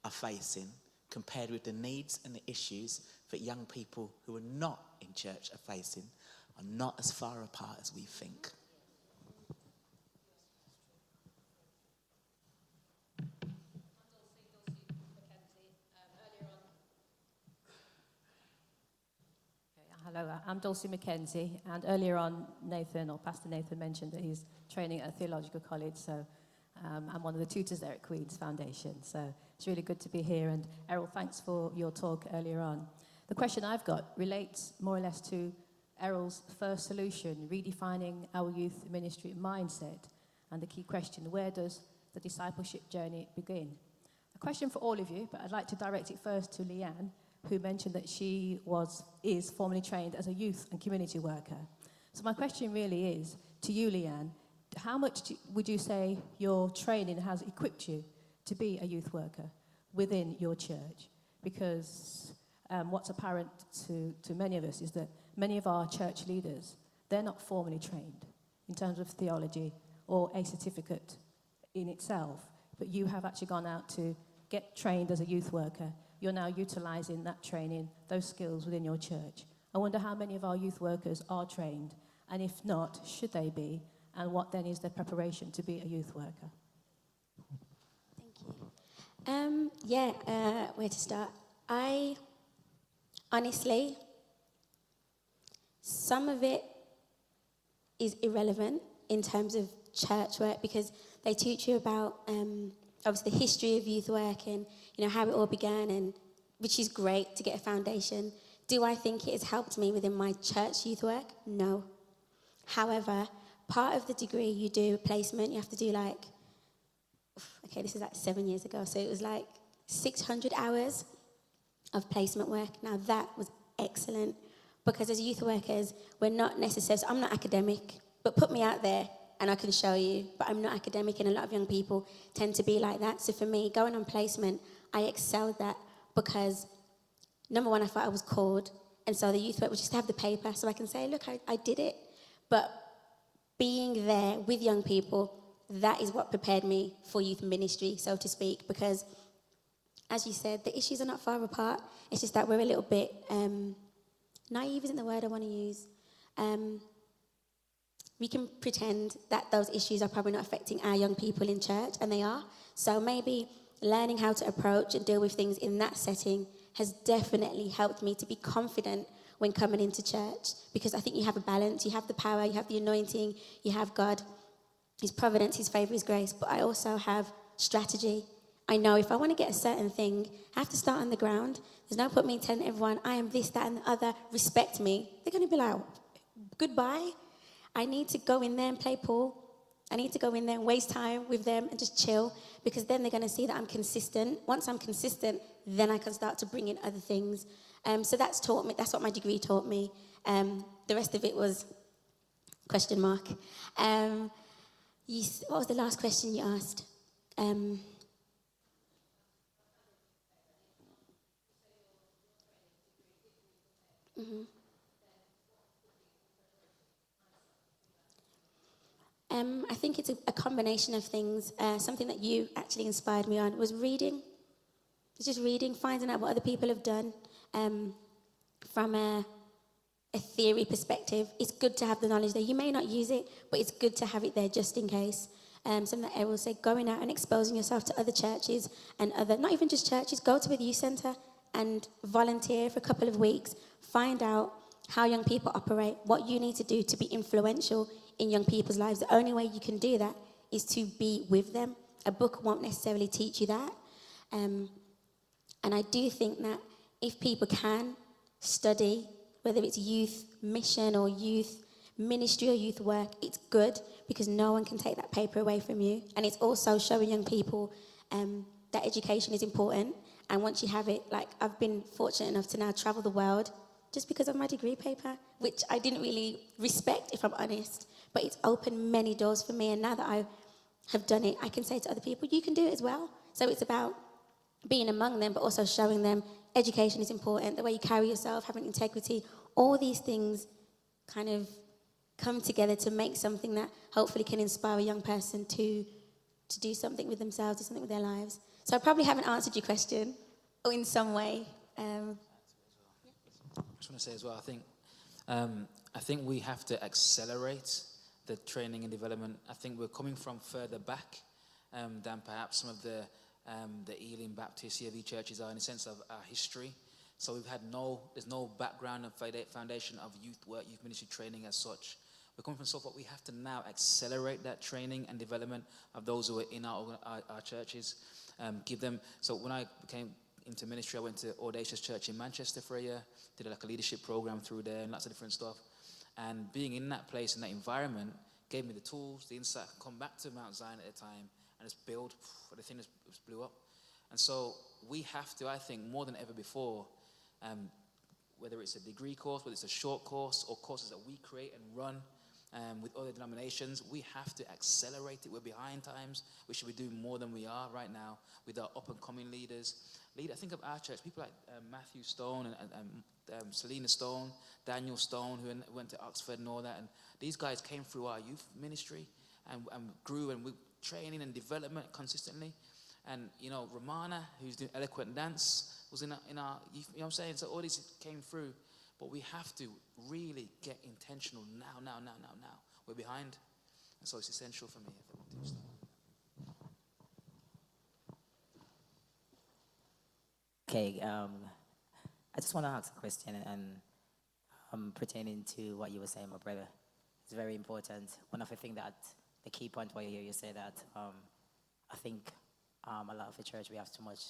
are facing compared with the needs and the issues that young people who are not in church are facing are not as far apart as we think. Hello, I'm Dulcie Mackenzie, and earlier on, Pastor Nathan mentioned that he's training at a theological college, so I'm one of the tutors there at Queen's Foundation, so it's really good to be here, and Errol, thanks for your talk earlier on. The question I've got relates more or less to Errol's first solution, redefining our youth ministry mindset, and the key question, where does the discipleship journey begin? A question for all of you, but I'd like to direct it first to Leanne, who mentioned that she is formally trained as a youth and community worker. So my question really is to you, Leanne, how much would you say your training has equipped you to be a youth worker within your church? Because what's apparent to many of us is that many of our church leaders, they're not formally trained in terms of theology or a certificate in itself, but you have actually gone out to get trained as a youth worker. You're now utilising that training, those skills within your church. I wonder how many of our youth workers are trained, and if not, should they be, and what then is their preparation to be a youth worker? Thank you. Where to start? Honestly, some of it is irrelevant in terms of church work because they teach you about obviously the history of youth work and how it all began, and which is great to get a foundation. Do I think it has helped me within my church youth work? No. However, part of the degree you do placement, you have to do this is 7 years ago, so it was 600 hours of placement work. Now that was excellent because as youth workers, we're not necessarily, so I'm not academic, but put me out there and I can show you, but I'm not academic and a lot of young people tend to be like that. So for me, going on placement, I excelled that because, number one, I thought I was called, and so the youth work was just to have the paper so I can say, look, I did it. But being there with young people, that is what prepared me for youth ministry, so to speak, because, as you said, the issues are not far apart. It's just that we're a little bit, naive isn't the word I want to use. We can pretend that those issues are probably not affecting our young people in church, and they are. So maybe learning how to approach and deal with things in that setting has definitely helped me to be confident when coming into church, because I think you have a balance, you have the power, you have the anointing, you have God, His providence, His favour, His grace, but I also have strategy. I know if I want to get a certain thing, I have to start on the ground. There's no point me telling everyone, I am this, that, and the other, respect me. They're going to be like, goodbye. I need to go in there and play pool. I need to go in there and waste time with them and just chill, because then they're going to see that I'm consistent. Once I'm consistent, then I can start to bring in other things. So that's taught me. That's what my degree taught me. The rest of it was question mark. What was the last question you asked? I think it's a combination of things. Something that you actually inspired me on was reading. It's just reading, finding out what other people have done. From a theory perspective, it's good to have the knowledge there. You may not use it, but it's good to have it there just in case. Something that Errol said, going out and exposing yourself to other churches and other, not even just churches, go to a youth centre and volunteer for a couple of weeks. Find out how young people operate, what you need to do to be influential in young people's lives. The only way you can do that is to be with them. A book won't necessarily teach you that. And I do think that if people can study, whether it's youth mission or youth ministry or youth work, it's good because no one can take that paper away from you. And it's also showing young people that education is important. And once you have it, I've been fortunate enough to now travel the world just because of my degree paper, which I didn't really respect, if I'm honest. But it's opened many doors for me. And now that have done it, I can say to other people, you can do it as well. So it's about being among them, but also showing them education is important, the way you carry yourself, having integrity, all these things kind of come together to make something that hopefully can inspire a young person to do something with themselves, do something with their lives. So I probably haven't answered your question, or in some way. I just want to say as well, I think we have to accelerate the training and development. I think we're coming from further back than perhaps some of the Ealing Baptist CLV churches are in the sense of our history. So there's no background and foundation of youth work, youth ministry training as such. We're coming from so far, we have to now accelerate that training and development of those who are in our churches. Give them, so when I came into ministry, I went to Audacious Church in Manchester for a year, did like a leadership program through there and lots of different stuff. And being in that place, in that environment, gave me the tools, the insight, I could come back to Mount Zion at the time and just build, the thing just blew up. And so we have to, I think, more than ever before, whether it's a degree course, whether it's a short course, or courses that we create and run with other denominations, we have to accelerate it. We're behind times. We should be doing more than we are right now with our up-and-coming leaders. I think of our church, people like Matthew Stone and Selena Stone, Daniel Stone, who went to Oxford and all that. And these guys came through our youth ministry and grew, and we training and development consistently. And, Romana, who's doing eloquent dance, was in our youth, you know what I'm saying? So all these came through. But we have to really get intentional now. We're behind. And so it's essential for me if I want to do stuff. Okay, I just want to ask a question and pertaining to what you were saying, my brother. It's very important. One of the things the key point where you say that, I think a lot of the church, we have too much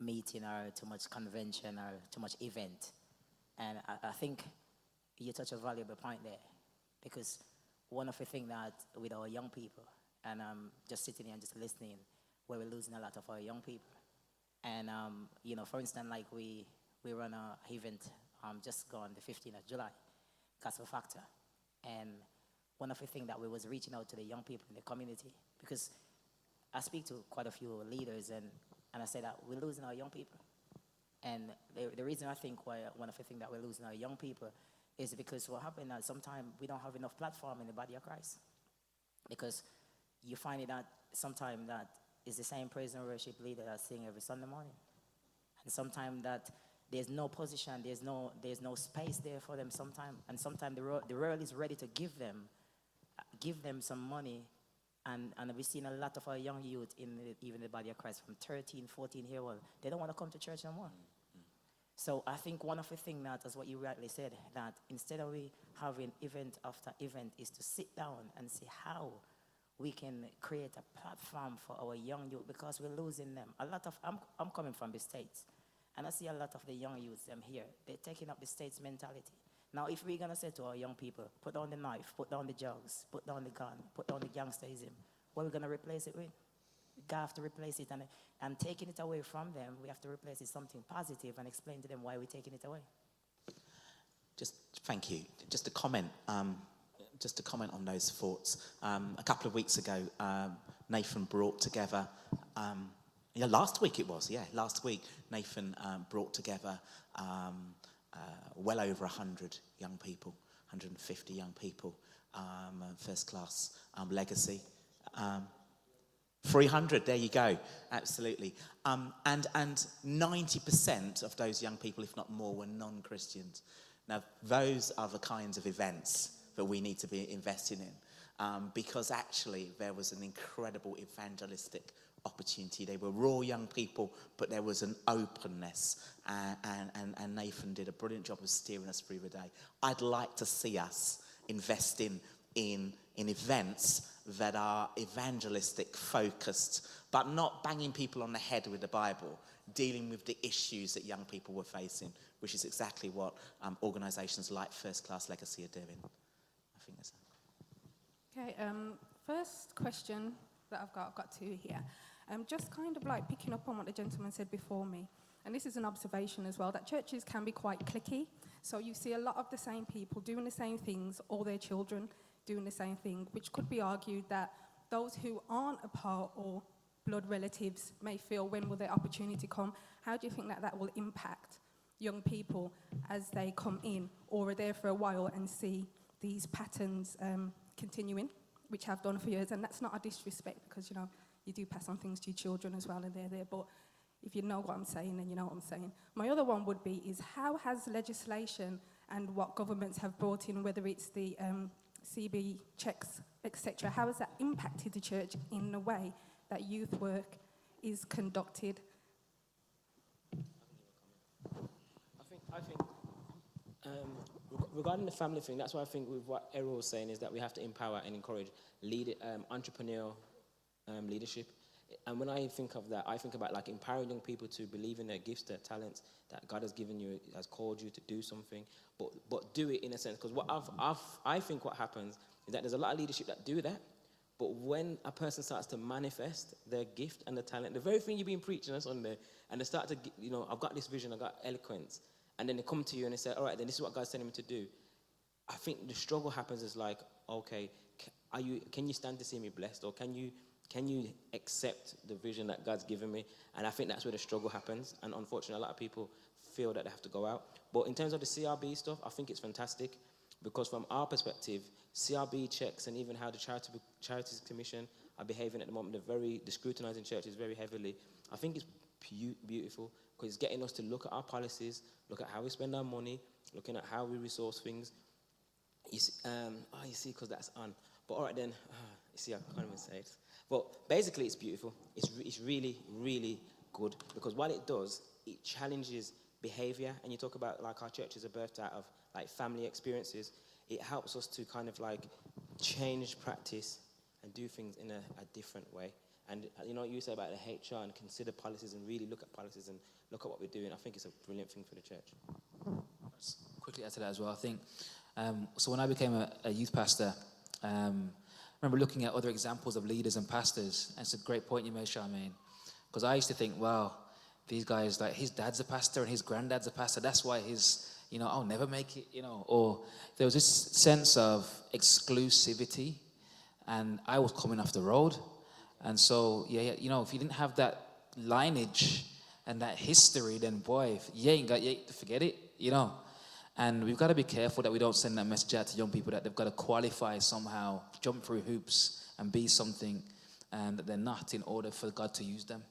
meeting or too much convention or too much event. And I think you touch a valuable point there, because one of the things that with our young people, and just sitting here and just listening, where we're losing a lot of our young people. And, for instance, like we run an event just gone the 15th of July, Gospel Factor. And one of the things that we was reaching out to the young people in the community, because I speak to quite a few leaders, and I say that we're losing our young people. And the reason I think why one of the things that we're losing our young people is because what happened is sometimes we don't have enough platform in the body of Christ. Because you find it that sometimes that is the same praise and worship leader that sing every Sunday morning. And sometimes that there's no position, there's no space there for them sometimes. And sometimes the world is ready to give them some money. And we've seen a lot of our young youth even the body of Christ from 13, 14 years old. They don't want to come to church no more. Mm-hmm. So I think one of the things that, as what you rightly said, that instead of we having event after event, is to sit down and see how we can create a platform for our young youth, because we're losing them. I'm coming from the States, and I see a lot of the young youths here. They're taking up the States mentality. Now, if we're going to say to our young people, put down the knife, put down the drugs, put down the gun, put down the gangsterism, what are we going to replace it with? We have to replace it, and taking it away from them, we have to replace it with something positive and explain to them why we're taking it away. Thank you. Just a comment on those thoughts. A couple of weeks ago, Nathan brought together, last week, Nathan brought together well over 100 young people, 150 young people, first class legacy. 300, there you go, absolutely. And 90% of those young people, if not more, were non-Christians. Now, those are the kinds of events that we need to be investing in, because actually there was an incredible evangelistic opportunity. They were raw young people, but there was an openness, and Nathan did a brilliant job of steering us through the day. I'd like to see us investing in events that are evangelistic focused, but not banging people on the head with the Bible, dealing with the issues that young people were facing, which is exactly what organisations like First Class Legacy are doing. I think that's it. Okay, first question that I've got two here. Just kind of like picking up on what the gentleman said before me, and this is an observation as well, that churches can be quite cliquey. So you see a lot of the same people doing the same things, all their children doing the same thing, which could be argued that those who aren't a part or blood relatives may feel, when will their opportunity come? How do you think that that will impact young people as they come in or are there for a while and see these patterns continuing, which have done for years? And that's not a disrespect, because, you know, you do pass on things to your children as well, and they're there. But if you know what I'm saying, then you know what I'm saying. My other one would be is, how has legislation and what governments have brought in, whether it's the CB checks, etc., how has that impacted the church in the way that youth work is conducted? I think regarding the family thing, that's why I think with what Errol was saying is that we have to empower and encourage entrepreneurial leadership. And when I think of that, I think about like empowering young people to believe in their gifts, their talents, that God has given you, has called you to do something, but do it in a sense. Because what I think what happens is that there's a lot of leadership that do that, but when a person starts to manifest their gift and the talent, the very thing you've been preaching on Sunday, and they start to, you know, I've got this vision, I've got eloquence, and then they come to you and they say, all right, then this is what God's telling me to do. I think the struggle happens is like, okay, can you stand to see me blessed, or can you accept the vision that God's given me? And I think that's where the struggle happens. And unfortunately, a lot of people feel that they have to go out. But in terms of the CRB stuff, I think it's fantastic, because from our perspective, CRB checks and even how the Charities Commission are behaving at the moment, they're scrutinizing churches very heavily. I think it's beautiful, because it's getting us to look at our policies, look at how we spend our money, looking at how we resource things. You see, because that's on. But all right then, you see, I can't even say it. But basically, it's beautiful. It's really, really good, because what it does, it challenges behavior. And you talk about like our churches are birthed out of like family experiences. It helps us to kind of like change practice and do things in a different way. And you know what you say about the HR, and consider policies and really look at policies and look at what we're doing. I think it's a brilliant thing for the church. Let's quickly add to that as well. I think, so when I became a youth pastor, I remember looking at other examples of leaders and pastors, and it's a great point you made, Charmaine, because I used to think, wow, these guys, like his dad's a pastor and his granddad's a pastor, that's why I'll never make it, or there was this sense of exclusivity, and I was coming off the road, and so, if you didn't have that lineage and that history, then boy, forget it, And we've got to be careful that we don't send that message out to young people that they've got to qualify somehow, jump through hoops and be something that they're not in order for God to use them.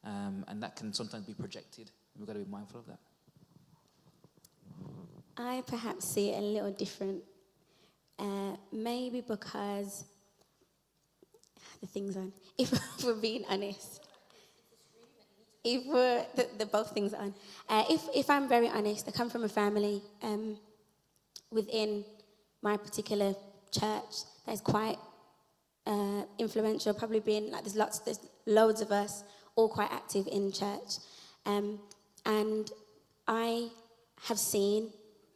And that can sometimes be projected. We've got to be mindful of that. I perhaps see it a little different. Maybe because the thing's on. If we're being honest. If the both things are on. If I'm very honest, I come from a family within my particular church that is quite influential. Probably being like there's loads of us all quite active in church, and I have seen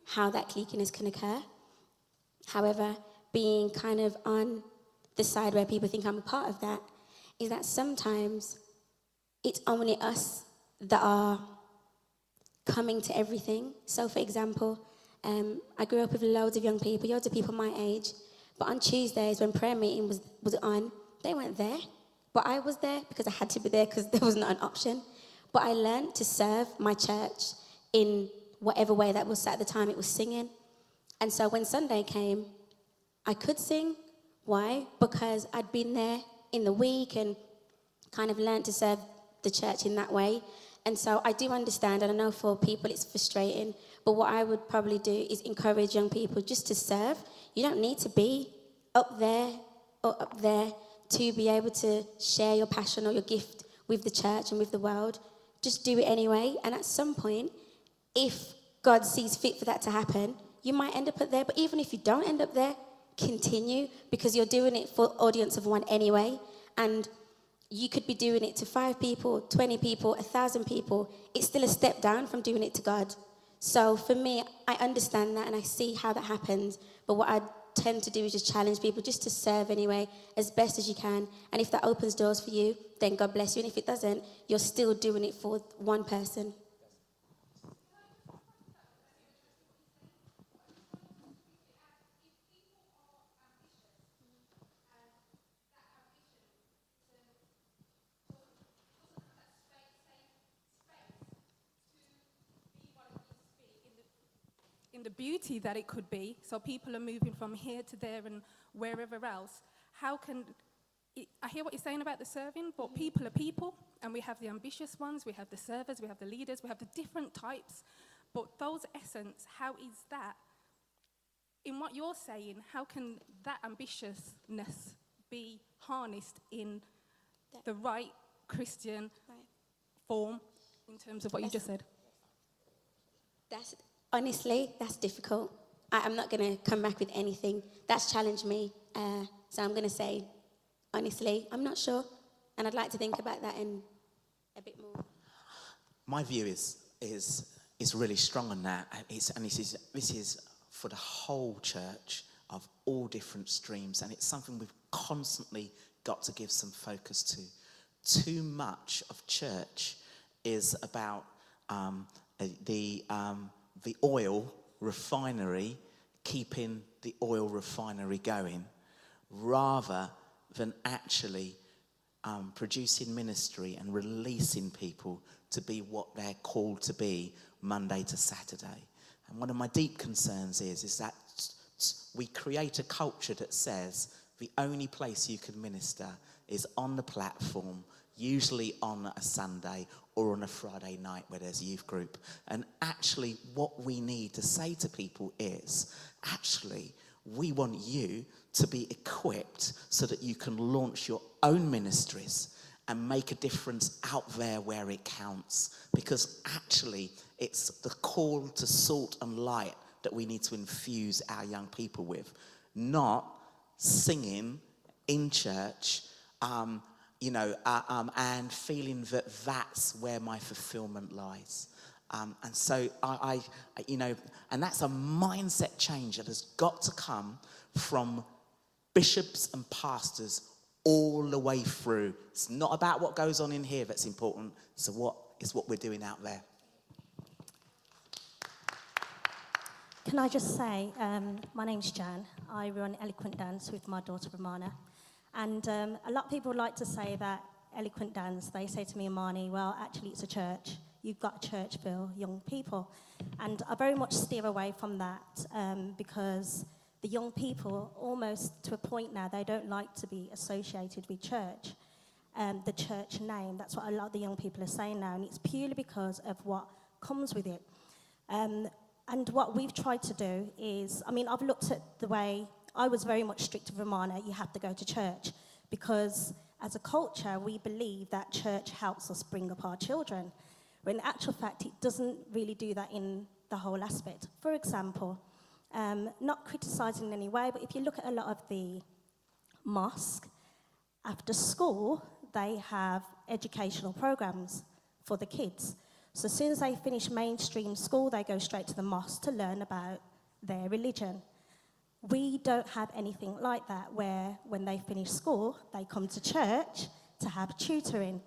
how that cliquiness can occur. However, being kind of on the side where people think I'm a part of that, is that sometimes it's only us that are coming to everything. So, for example, I grew up with loads of young people my age, but on Tuesdays when prayer meeting was on, they weren't there. But I was there because I had to be there because there was not an option. But I learned to serve my church in whatever way that was. At the time, it was singing. And so when Sunday came, I could sing. Why? Because I'd been there in the week and kind of learned to serve the church in that way. And so I do understand, and I know for people it's frustrating, but what I would probably do is encourage young people just to serve. You don't need to be up there or up there to be able to share your passion or your gift with the church and with the world. Just do it anyway. And at some point, if God sees fit for that to happen, you might end up there. But even if you don't end up there, continue, because you're doing it for audience of one anyway. And you could be doing it to 5 people, 20 people, 1,000 people. It's still a step down from doing it to God. So for me, I understand that and I see how that happens. But what I tend to do is just challenge people just to serve anyway, as best as you can. And if that opens doors for you, then God bless you. And if it doesn't, you're still doing it for one person. in the beauty that it could be. So people are moving from here to there and wherever else. How can I hear what you're saying about the serving, but people are people, and we have the ambitious ones, we have the servers, we have the leaders, we have the different types. But those essence, how is that? In what you're saying, how can that ambitiousness be harnessed in the right Christian form in terms of what you just said? Honestly, that's difficult. I'm not going to come back with anything. That's challenged me. So I'm going to say, honestly, I'm not sure. And I'd like to think about that in a bit more. My view is really strong on that. This is for the whole church of all different streams, and it's something we've constantly got to give some focus to. Too much of church is about the oil refinery, keeping the oil refinery going, rather than actually producing ministry and releasing people to be what they're called to be Monday to Saturday. And one of my deep concerns is that we create a culture that says the only place you can minister is on the platform, usually on a Sunday or on a Friday night where there's a youth group. And actually what we need to say to people is, actually, we want you to be equipped so that you can launch your own ministries and make a difference out there where it counts. Because actually, it's the call to salt and light that we need to infuse our young people with, not singing in church, and feeling that that's where my fulfillment lies. And so and that's a mindset change that has got to come from bishops and pastors all the way through. It's not about what goes on in here that's important. So what is what we're doing out there. Can I just say, my name's Jan. I run Eloquent Dance with my daughter Romana. And a lot of people like to say that Eloquent Dance, they say to me, Imani, well, actually it's a church. You've got a church for young people. And I very much steer away from that because the young people, almost to a point now, they don't like to be associated with church. The church name, that's what a lot of the young people are saying now. And it's purely because of what comes with it. And what we've tried to do is, I've looked at the way, I was very much strict with Romana, you have to go to church, because as a culture, we believe that church helps us bring up our children. But in actual fact, it doesn't really do that in the whole aspect. For example, not criticising in any way, but if you look at a lot of the mosque, after school, they have educational programs for the kids. So as soon as they finish mainstream school, they go straight to the mosque to learn about their religion. We don't have anything like that, where when they finish school, they come to church to have tutoring.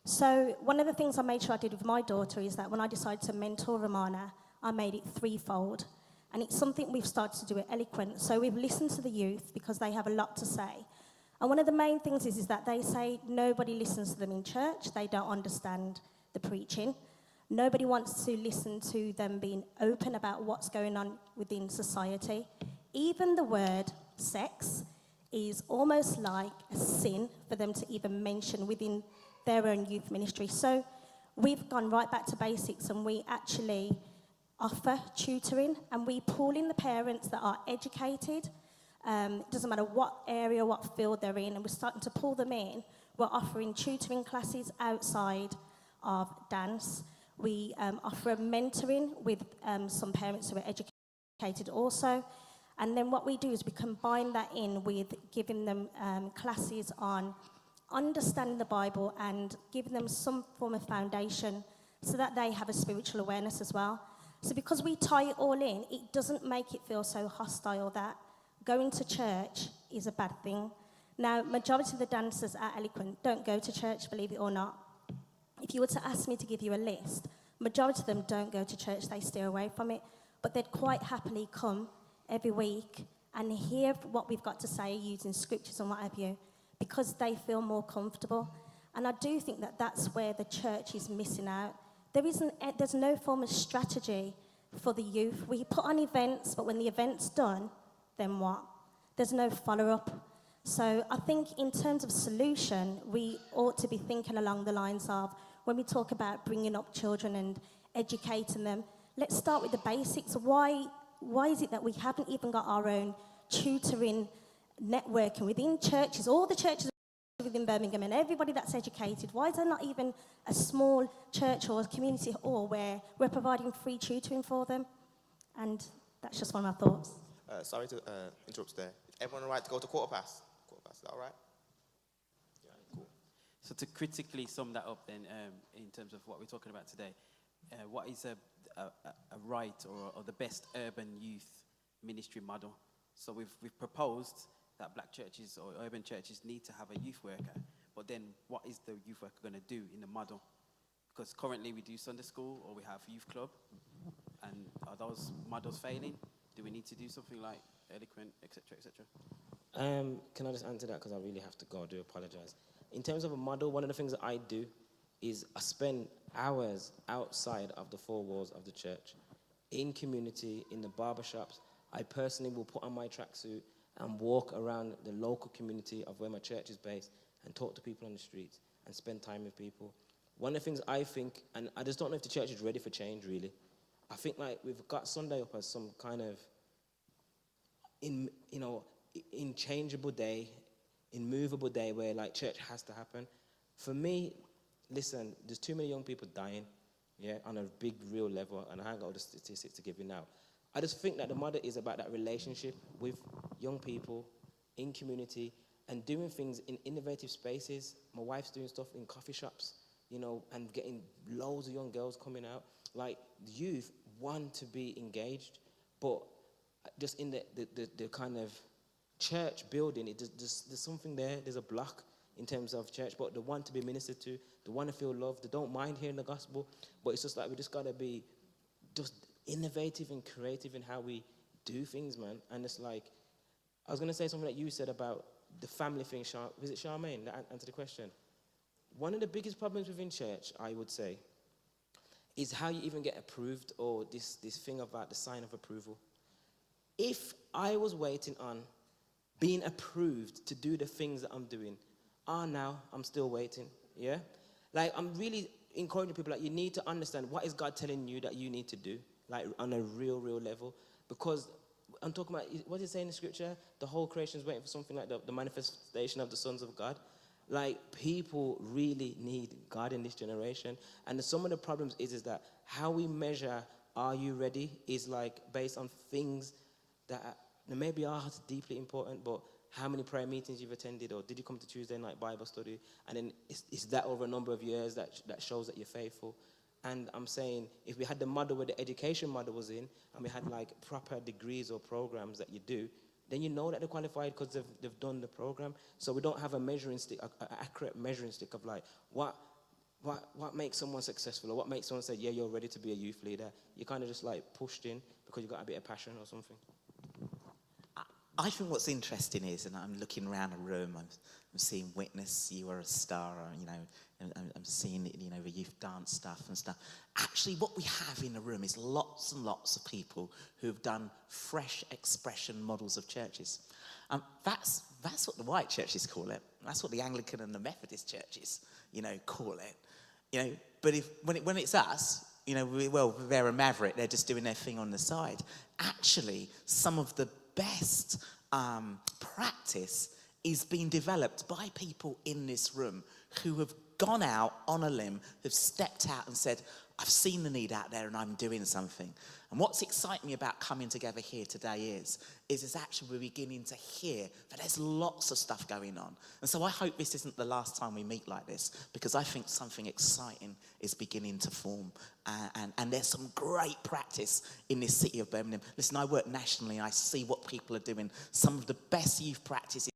So one of the things I made sure I did with my daughter is that when I decided to mentor Romana, I made it threefold. And it's something we've started to do at Eloquent. So we've listened to the youth because they have a lot to say. And one of the main things is that they say nobody listens to them in church. They don't understand the preaching. Nobody wants to listen to them being open about what's going on within society. Even the word sex is almost like a sin for them to even mention within their own youth ministry. So we've gone right back to basics, and we actually offer tutoring, and we pull in the parents that are educated. It doesn't matter what area, what field they're in, and we're starting to pull them in. We're offering tutoring classes outside of dance. We offer mentoring with some parents who are educated also. And then what we do is we combine that in with giving them classes on understanding the Bible and giving them some form of foundation so that they have a spiritual awareness as well. So because we tie it all in, it doesn't make it feel so hostile that going to church is a bad thing. Now, majority of the dancers at Eloquent don't go to church, believe it or not. If you were to ask me to give you a list, majority of them don't go to church, they steer away from it, but they'd quite happily come every week and hear what we've got to say using scriptures and what have you, because they feel more comfortable. And I do think that that's where the church is missing out. There's no form of strategy for the youth. We put on events, but when the event's done, then what? There's no follow-up. So I think in terms of solution, we ought to be thinking along the lines of, when we talk about bringing up children and educating them, let's start with the basics. Why is it that we haven't even got our own tutoring networking within churches, all the churches within Birmingham and everybody that's educated? Why is there not even a small church or a community hall where we're providing free tutoring for them? And that's just one of my thoughts. Sorry to interrupt there. Is everyone all right to go to quarter past? Quarter past, is that all right? Yeah, cool. So to critically sum that up then, in terms of what we're talking about today, what is a right or the best urban youth ministry model? So we've proposed that black churches or urban churches need to have a youth worker, but then what is the youth worker going to do in the model? Because currently we do Sunday school or we have youth club, and are those models failing? Do we need to do something like Eloquent, etc., etc.? Can I just answer that, because I really have to go, I do apologize. In terms of a model, one of the things that I do is I spend hours outside of the four walls of the church, in community, in the barbershops. I personally will put on my tracksuit and walk around the local community of where my church is based and talk to people on the streets and spend time with people. One of the things I think, and I just don't know if the church is ready for change, really. I think like we've got Sunday up as some kind of inchangeable day, immovable day where like church has to happen. For me, listen, there's too many young people dying, yeah, on a big real level, and I haven't got all the statistics to give you now. I just think that the model is about that relationship with young people in community and doing things in innovative spaces. My wife's doing stuff in coffee shops, and getting loads of young girls coming out. Like, the youth want to be engaged, but just in the kind of church building, there's something there, there's a block in terms of church, but they want to be ministered to, they want to feel loved, they don't mind hearing the gospel, but it's just like we just got to be just innovative and creative in how we do things, man. And it's like, I was going to say something that you said about the family thing, was it Charmaine that answered the question? One of the biggest problems within church, I would say, is how you even get approved, or this thing about the sign of approval. If I was waiting on being approved to do the things that I'm doing, now I'm still waiting, yeah? Like, I'm really encouraging people, like, you need to understand what is God telling you that you need to do, like, on a real level. Because I'm talking about, what does it say in the scripture? The whole creation is waiting for something like the manifestation of the sons of God. Like, people really need God in this generation. And some of the problems is that how we measure, are you ready, is like based on things that maybe are deeply important, but how many prayer meetings you've attended, or did you come to Tuesday night Bible study? And then is that over a number of years that shows that you're faithful? And I'm saying, if we had the model where the education model was in, and we had like proper degrees or programs that you do, then you know that they're qualified because they've done the program. So we don't have a measuring stick, an accurate measuring stick of like, what makes someone successful, or what makes someone say, yeah, you're ready to be a youth leader. You're kind of just like pushed in because you've got a bit of passion or something. I think what's interesting is, and I'm looking around the room, I'm seeing Witness, you are a star, and I'm seeing, the youth dance stuff and stuff. Actually, what we have in the room is lots and lots of people who've done fresh expression models of churches. That's what the white churches call it. That's what the Anglican and the Methodist churches, call it. But when it's us, they're a maverick, they're just doing their thing on the side. Actually, some of the best practice is being developed by people in this room who have gone out on a limb, have stepped out and said, I've seen the need out there and I'm doing something. And what's exciting me about coming together here today is actually we're beginning to hear that there's lots of stuff going on. And so I hope this isn't the last time we meet like this, because I think something exciting is beginning to form. And there's some great practice in this city of Birmingham. Listen, I work nationally and I see what people are doing. Some of the best youth practices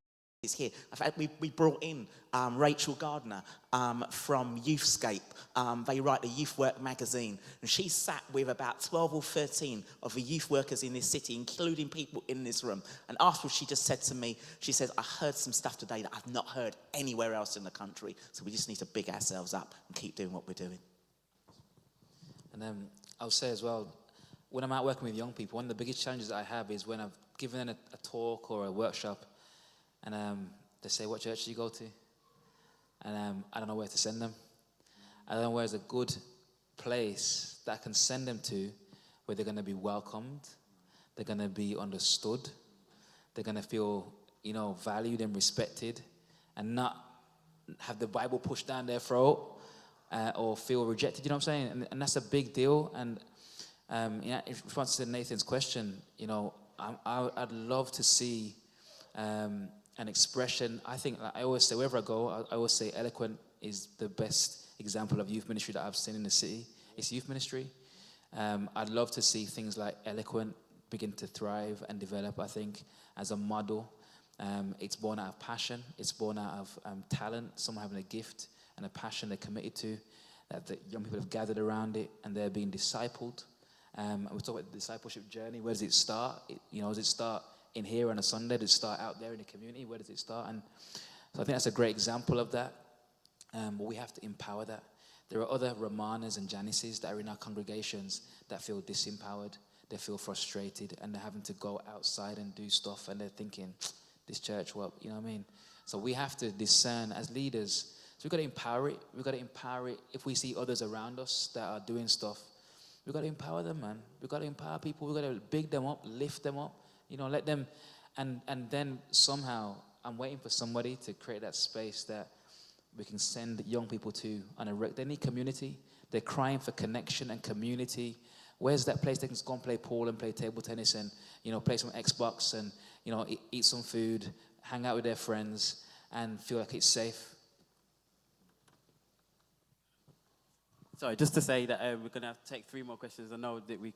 is here. In fact, we brought in Rachel Gardner from Youthscape. They write the Youth Work magazine, and she sat with about 12 or 13 of the youth workers in this city, including people in this room. And afterwards, she just said to me, she says, I heard some stuff today that I've not heard anywhere else in the country, so we just need to big ourselves up and keep doing what we're doing. And I'll say as well, when I'm out working with young people, one of the biggest challenges that I have is when I've given them a talk or a workshop, and they say, "What church do you go to?" And I don't know where to send them. I don't know where's a good place that I can send them to where they're going to be welcomed, they're going to be understood, they're going to feel, valued and respected, and not have the Bible pushed down their throat or feel rejected. You know what I'm saying? And that's a big deal. And in response to Nathan's question, I'd love to see an expression. I think, like I always say, wherever I go, I always say eloquent is the best example of youth ministry that I've seen in the city. It's youth ministry. I'd love to see things like eloquent begin to thrive and develop, I think, as a model. It's born out of passion. It's born out of talent, someone having a gift and a passion they're committed to, that the young people have gathered around it and they're being discipled. And we talk about the discipleship journey. Where does it start? Does it start in here on a Sunday? Does it start out there in the community? Where does it start? And so I think that's a great example of that. But we have to empower that. There are other Romanas and Janices that are in our congregations that feel disempowered. They feel frustrated and they're having to go outside and do stuff and they're thinking, this church, what, you know what I mean? So we have to discern as leaders. So we've got to empower it. We've got to empower it. If we see others around us that are doing stuff, we've got to empower them, man. We've got to empower people. We've got to big them up, lift them up, let them, and then somehow I'm waiting for somebody to create that space that we can send young people to they need community. They're crying for connection and community. Where's that place they can go and play pool and play table tennis and, play some Xbox and, eat some food, hang out with their friends and feel like it's safe? Sorry, just to say that we're going to have to take 3 more questions. I know that we've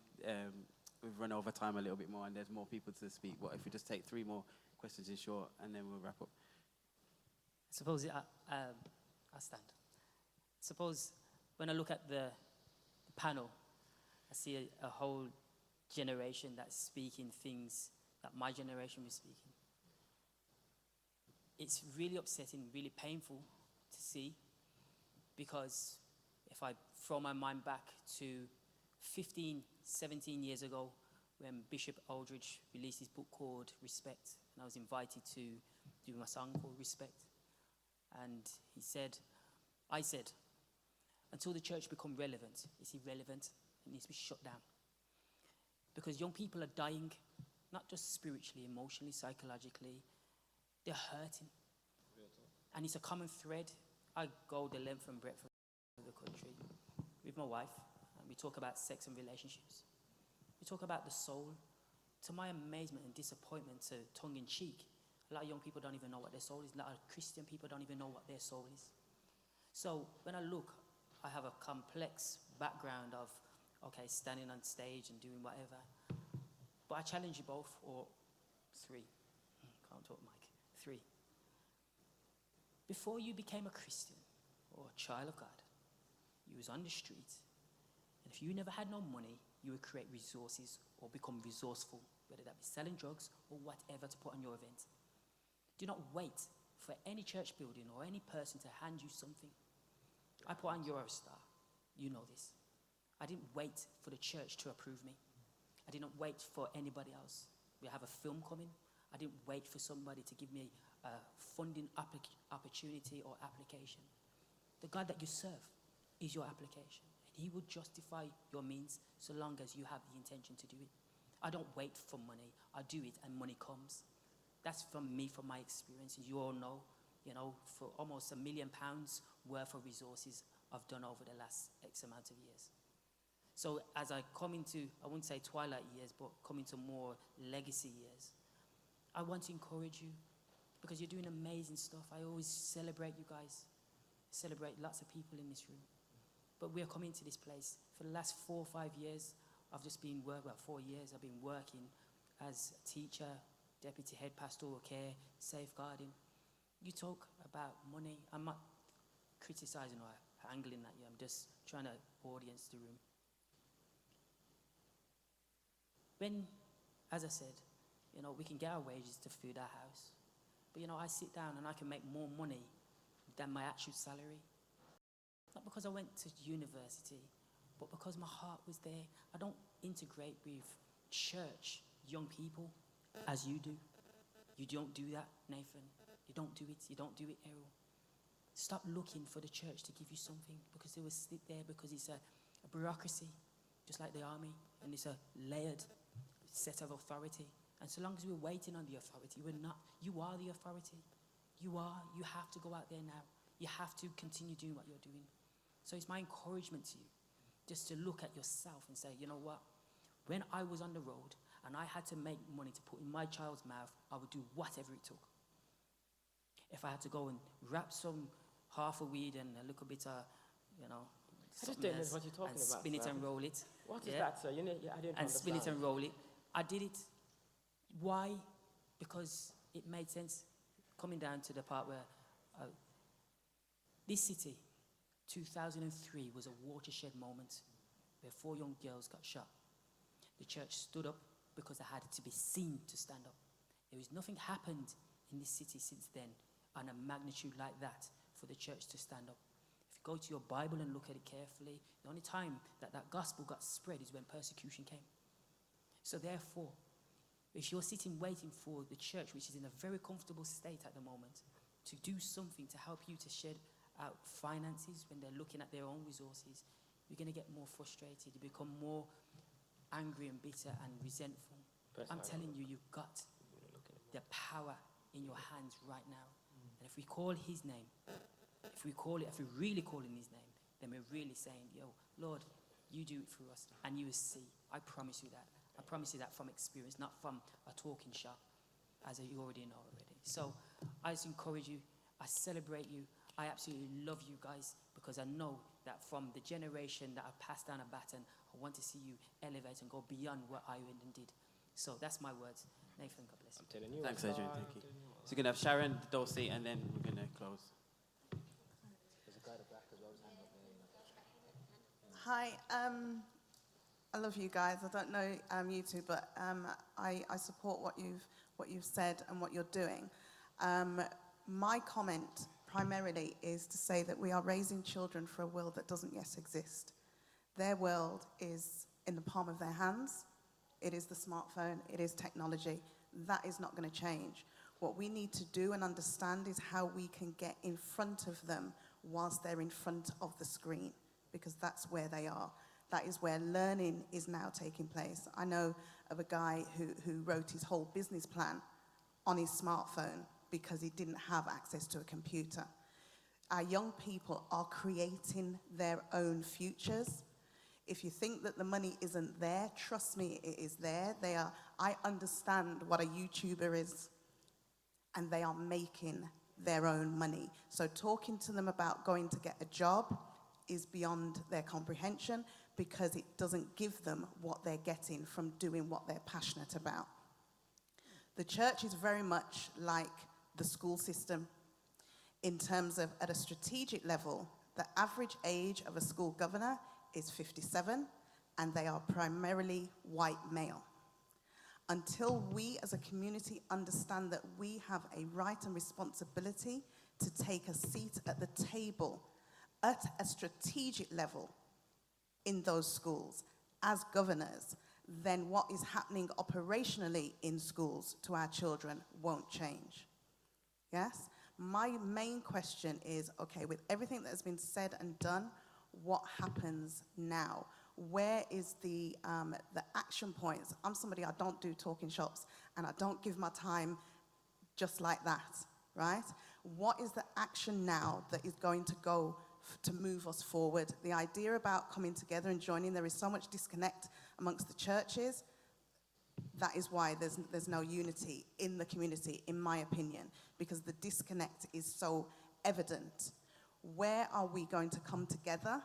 run over time a little bit more and there's more people to speak. But if we just take 3 more questions in short and then we'll wrap up. Suppose I stand. Suppose when I look at the panel, I see a whole generation that's speaking things that my generation was speaking. It's really upsetting, really painful to see, because if I throw my mind back to 15, 17 years ago when Bishop Aldridge released his book called Respect, and I was invited to do my song called Respect. And I said, until the church become relevant, it's irrelevant. It needs to be shut down. Because young people are dying, not just spiritually, emotionally, psychologically. They're hurting. And it's a common thread. I go the length and breadth of the country with my wife, and we talk about sex and relationships. We talk about the soul. To my amazement and disappointment, to tongue-in-cheek, a lot of young people don't even know what their soul is. A lot of Christian people don't even know what their soul is. So when I look, I have a complex background of, standing on stage and doing whatever. But I challenge you both, or 3. Can't talk, Mike. 3. Before you became a Christian or a child of God, you was on the street. And if you never had no money, you would create resources or become resourceful, whether that be selling drugs or whatever to put on your event. Do not wait for any church building or any person to hand you something. I put on Eurostar. You know this. I didn't wait for the church to approve me. I didn't wait for anybody else. We have a film coming. I didn't wait for somebody to give me a funding opportunity or application. The God that you serve is your application. And he will justify your means so long as you have the intention to do it. I don't wait for money. I do it and money comes. That's from me, from my experiences. You all know, for almost £1 million worth of resources I've done over the last X amount of years. So as I come into, I wouldn't say twilight years, but come into more legacy years, I want to encourage you because you're doing amazing stuff. I always celebrate you guys, celebrate lots of people in this room. But we're coming to this place. For the last 4 or 5 years, I've just been working, 4 years, I've been working as a teacher, deputy head pastoral care, safeguarding. You talk about money. I'm not criticizing or angling at you. I'm just trying to audience the room. When, as I said, we can get our wages to feed our house. But, I sit down and I can make more money than my actual salary. Not because I went to university, but because my heart was there. I don't integrate with church young people as you do. You don't do that, Nathan. You don't do it. You don't do it, Errol. Stop looking for the church to give you something because they will sit there because it's a bureaucracy, just like the army, and it's a layered set of authority. And so long as we're waiting on the authority, we're not. You are the authority. You are. You have to go out there now. You have to continue doing what you're doing. So it's my encouragement to you just to look at yourself and say, you know what? When I was on the road and I had to make money to put in my child's mouth, I would do whatever it took. If I had to go and wrap some half a weed and a little bit of, you know, I just don't know else what you're talking and about, spin it sir. and roll it. What is that, sir? You know, I didn't and spin it understand. and roll it. I did it. Why? Because it made sense. Coming down to the part where this city, 2003, was a watershed moment where 4 young girls got shot. The church stood up because they had to be seen to stand up. There is nothing happened in this city since then on a magnitude like that for the church to stand up. If you go to your Bible and look at it carefully, the only time that that gospel got spread is when persecution came. So therefore, if you're sitting waiting for the church, which is in a very comfortable state at the moment, to do something to help you to shed out finances when they're looking at their own resources, you're going to get more frustrated. You become more angry and bitter and resentful. I'm telling you, you've got the power in your hands right now. And if we call his name, if we really call in his name, then we're really saying, yo, Lord, you do it through us and you will see. I promise you that. I promise you that from experience, not from a talking shop, as you already know already. So I just encourage you. I celebrate you. I absolutely love you guys because I know that from the generation that I've passed down a baton, I want to see you elevate and go beyond what I went and did. So that's my words. Nathan, God bless you. I'm telling you. Thanks, Adrian. Thank you. So we're going to have Sharon, Dulcie, and then we're going to close. There's a guy at the back as well. Hi, I love you guys. I don't know you two, but I support what you've said and what you're doing. My comment primarily is to say that we are raising children for a world that doesn't yet exist. Their world is in the palm of their hands. It is the smartphone. It is technology. That is not going to change. What we need to do and understand is how we can get in front of them whilst they're in front of the screen, because that's where they are. That is where learning is now taking place. I know of a guy who wrote his whole business plan on his smartphone because he didn't have access to a computer. Our young people are creating their own futures. If you think that the money isn't there, trust me, it is there. I understand what a YouTuber is, and they are making their own money. So talking to them about going to get a job is beyond their comprehension because it doesn't give them what they're getting from doing what they're passionate about. The church is very much like the school system in terms of, at a strategic level, the average age of a school governor is 57, and they are primarily white male. Until we as a community understand that we have a right and responsibility to take a seat at the table at a strategic level in those schools as governors, then what is happening operationally in schools to our children won't change. Yes? My main question is, okay, with everything that has been said and done, what happens now? Where is the action points? I'm somebody, I don't do talking shops, and I don't give my time just like that, right? What is the action now that is going to go to move us forward? The idea about coming together and joining, there is so much disconnect amongst the churches. That is why there's no unity in the community, in my opinion, because the disconnect is so evident. Where are we going to come together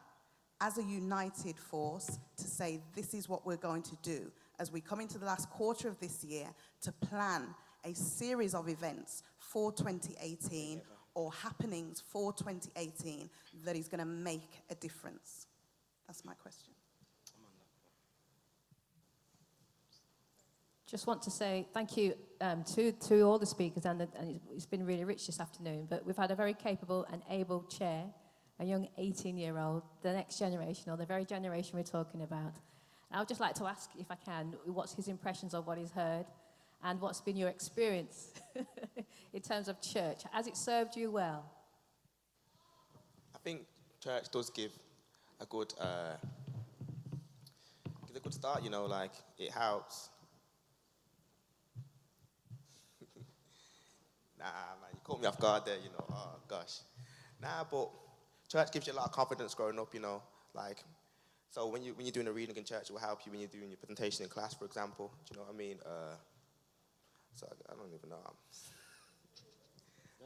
as a united force to say this is what we're going to do as we come into the last quarter of this year to plan a series of events for 2018 or happenings for 2018 that is going to make a difference? That's my question. Just want to say thank you to all the speakers, and it's been really rich this afternoon. But we've had a very capable and able chair, a young 18-year-old, the next generation, or the very generation we're talking about. And I would just like to ask, if I can, what's his impressions of what he's heard and what's been your experience in terms of church? Has it served you well? I think church does give a good start, you know, like it helps. Nah, man, you caught me off guard there, you know. Oh gosh. Nah, but church gives you a lot of confidence growing up, you know. Like, so when you're doing a reading in church, it will help you when you're doing your presentation in class, for example. Do you know what I mean? So I don't even know.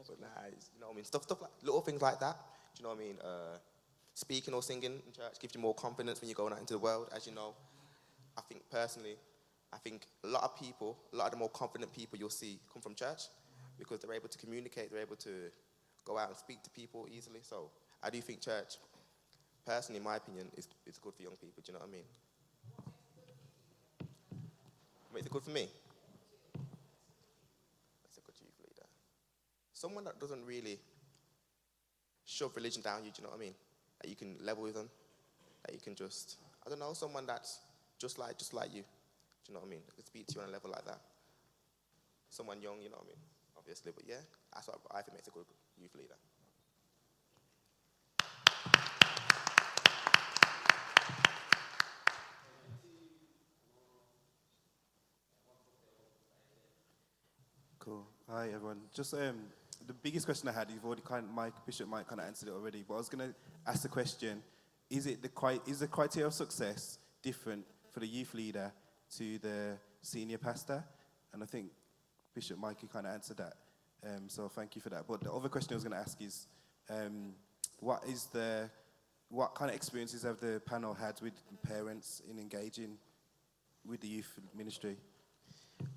But nah, you know what I mean? Stuff like little things like that. Do you know what I mean? Speaking or singing in church gives you more confidence when you're going out into the world. As you know, I think personally, a lot of the more confident people you'll see come from church because they're able to communicate, they're able to go out and speak to people easily. So I do think church, personally, in my opinion, is good for young people. Do you know what I mean? Makes it good for me? That's a good youth leader. Someone that doesn't really shove religion down you, do you know what I mean? That you can level with them, that you can just, I don't know, someone that's just like you. Do you know what I mean? That can speak to you on a level like that. Someone young, you know what I mean? Obviously, but yeah, that's what I think makes a good youth leader. Cool. Hi, everyone. Just the biggest question I had, you've already Bishop Mike kind of answered it already, but I was going to ask the question, is the criteria of success different for the youth leader to the senior pastor? And I think Bishop Mikey kind of answered that, so thank you for that. But the other question I was going to ask is, what kind of experiences have the panel had with parents in engaging with the youth ministry?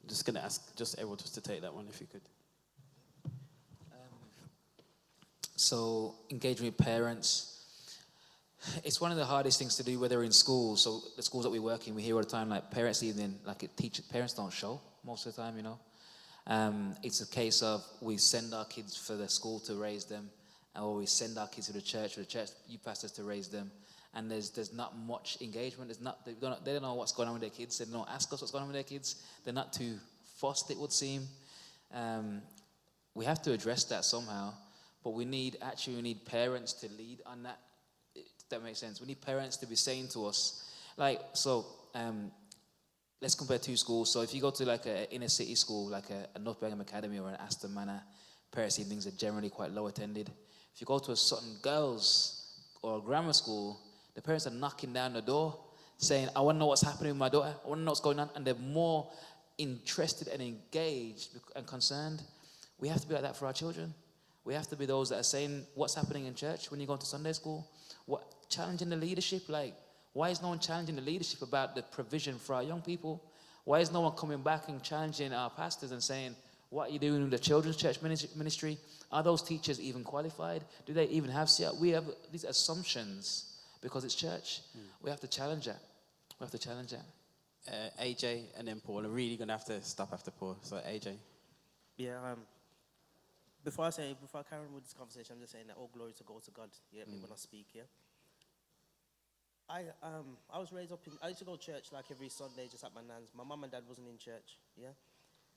Just going to ask everyone just to take that one if you could. So engaging with parents, it's one of the hardest things to do, whether in schools. So the schools that we work in, we hear all the time, like parents evening, like parents don't show most of the time, you know. It's a case of we send our kids for the school to raise them, or we send our kids to the church youth pastors to raise them. And there's not much engagement. They don't know what's going on with their kids. They don't ask us what's going on with their kids. They're not too fussed, it would seem. We have to address that somehow. But we need parents to lead on that, if that makes sense. We need parents to be saying to us, let's compare two schools. So if you go to like an inner city school, like a North Birmingham Academy or an Aston Manor, parents' evenings are generally quite low attended. If you go to a Sutton Girls or a grammar school, the parents are knocking down the door saying, I want to know what's happening with my daughter. I want to know what's going on. And they're more interested and engaged and concerned. We have to be like that for our children. We have to be those that are saying what's happening in church when you go to Sunday school. Challenging the leadership. Like, why is no one challenging the leadership about the provision for our young people? Why is no one coming back and challenging our pastors and saying, what are you doing with the children's church ministry? Are those teachers even qualified? Do they even have CR? We have these assumptions because it's church. We have to challenge that. AJ and then Paul. I'm really going to have to stop after Paul. So AJ. Yeah, before I carry on with this conversation, I'm just saying that all glory to God. Yeah, when I speak, yeah. I was raised up I used to go to church like every Sunday just at my nan's. My mum and dad wasn't in church, yeah.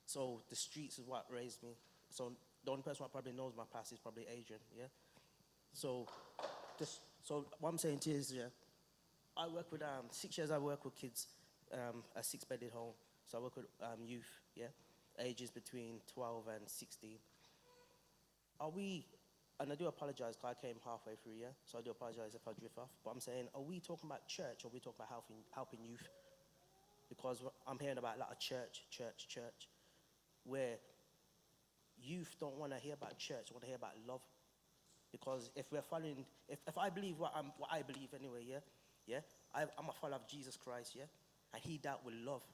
So the streets is what raised me. So the only person who probably knows my past is probably Adrian, yeah. So what I'm saying to you is, yeah, I work with 6 years. I work with kids, a 6-bedded home. So I work with youth, yeah, ages between 12 and 16. And I do apologize because I came halfway through, yeah? So I do apologize if I drift off. But I'm saying, are we talking about church or are we talking about helping youth? Because I'm hearing about a lot of church, where youth don't want to hear about church, they want to hear about love. Because if we're following, if I believe what I believe anyway, yeah? I'm a follower of Jesus Christ, yeah? And he dealt with love,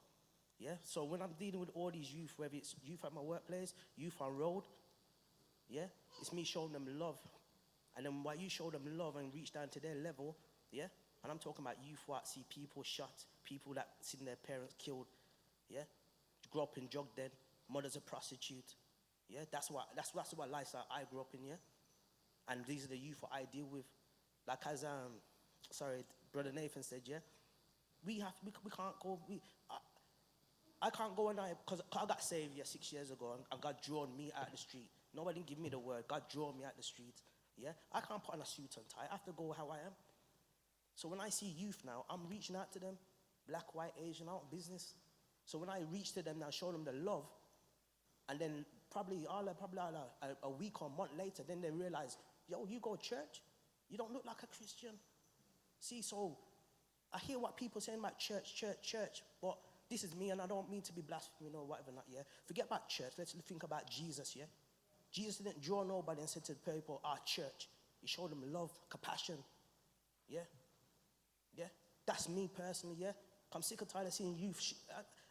yeah? So when I'm dealing with all these youth, whether it's youth at my workplace, youth on road, yeah, it's me showing them love. And then while you show them love and reach down to their level, yeah, and I'm talking about youth what see people shot, people that seen their parents killed, yeah, grew up in drug den, mother's a prostitute, yeah, that's what lifestyle I grew up in, yeah, and these are the youth what I deal with. Like as Brother Nathan said, yeah, We can't go. I can't go and because I got saved 6 years ago and God drawn me out the street. Nobody give me the word. God drew me out the street. Yeah, I can't put on a suit and tie. I have to go how I am. So when I see youth now, I'm reaching out to them, black, white, Asian, out in business. So when I reach to them now, show them the love, and then probably a week or a month later, then they realize, yo, you go to church? You don't look like a Christian. See, so I hear what people saying about church, but this is me, and I don't mean to be blaspheming or whatever, not, yeah? Forget about church. Let's think about Jesus, yeah? Jesus didn't draw nobody and said to the people, our church. He showed them love, compassion, yeah? Yeah? That's me personally, yeah? I'm sick and tired of seeing youth.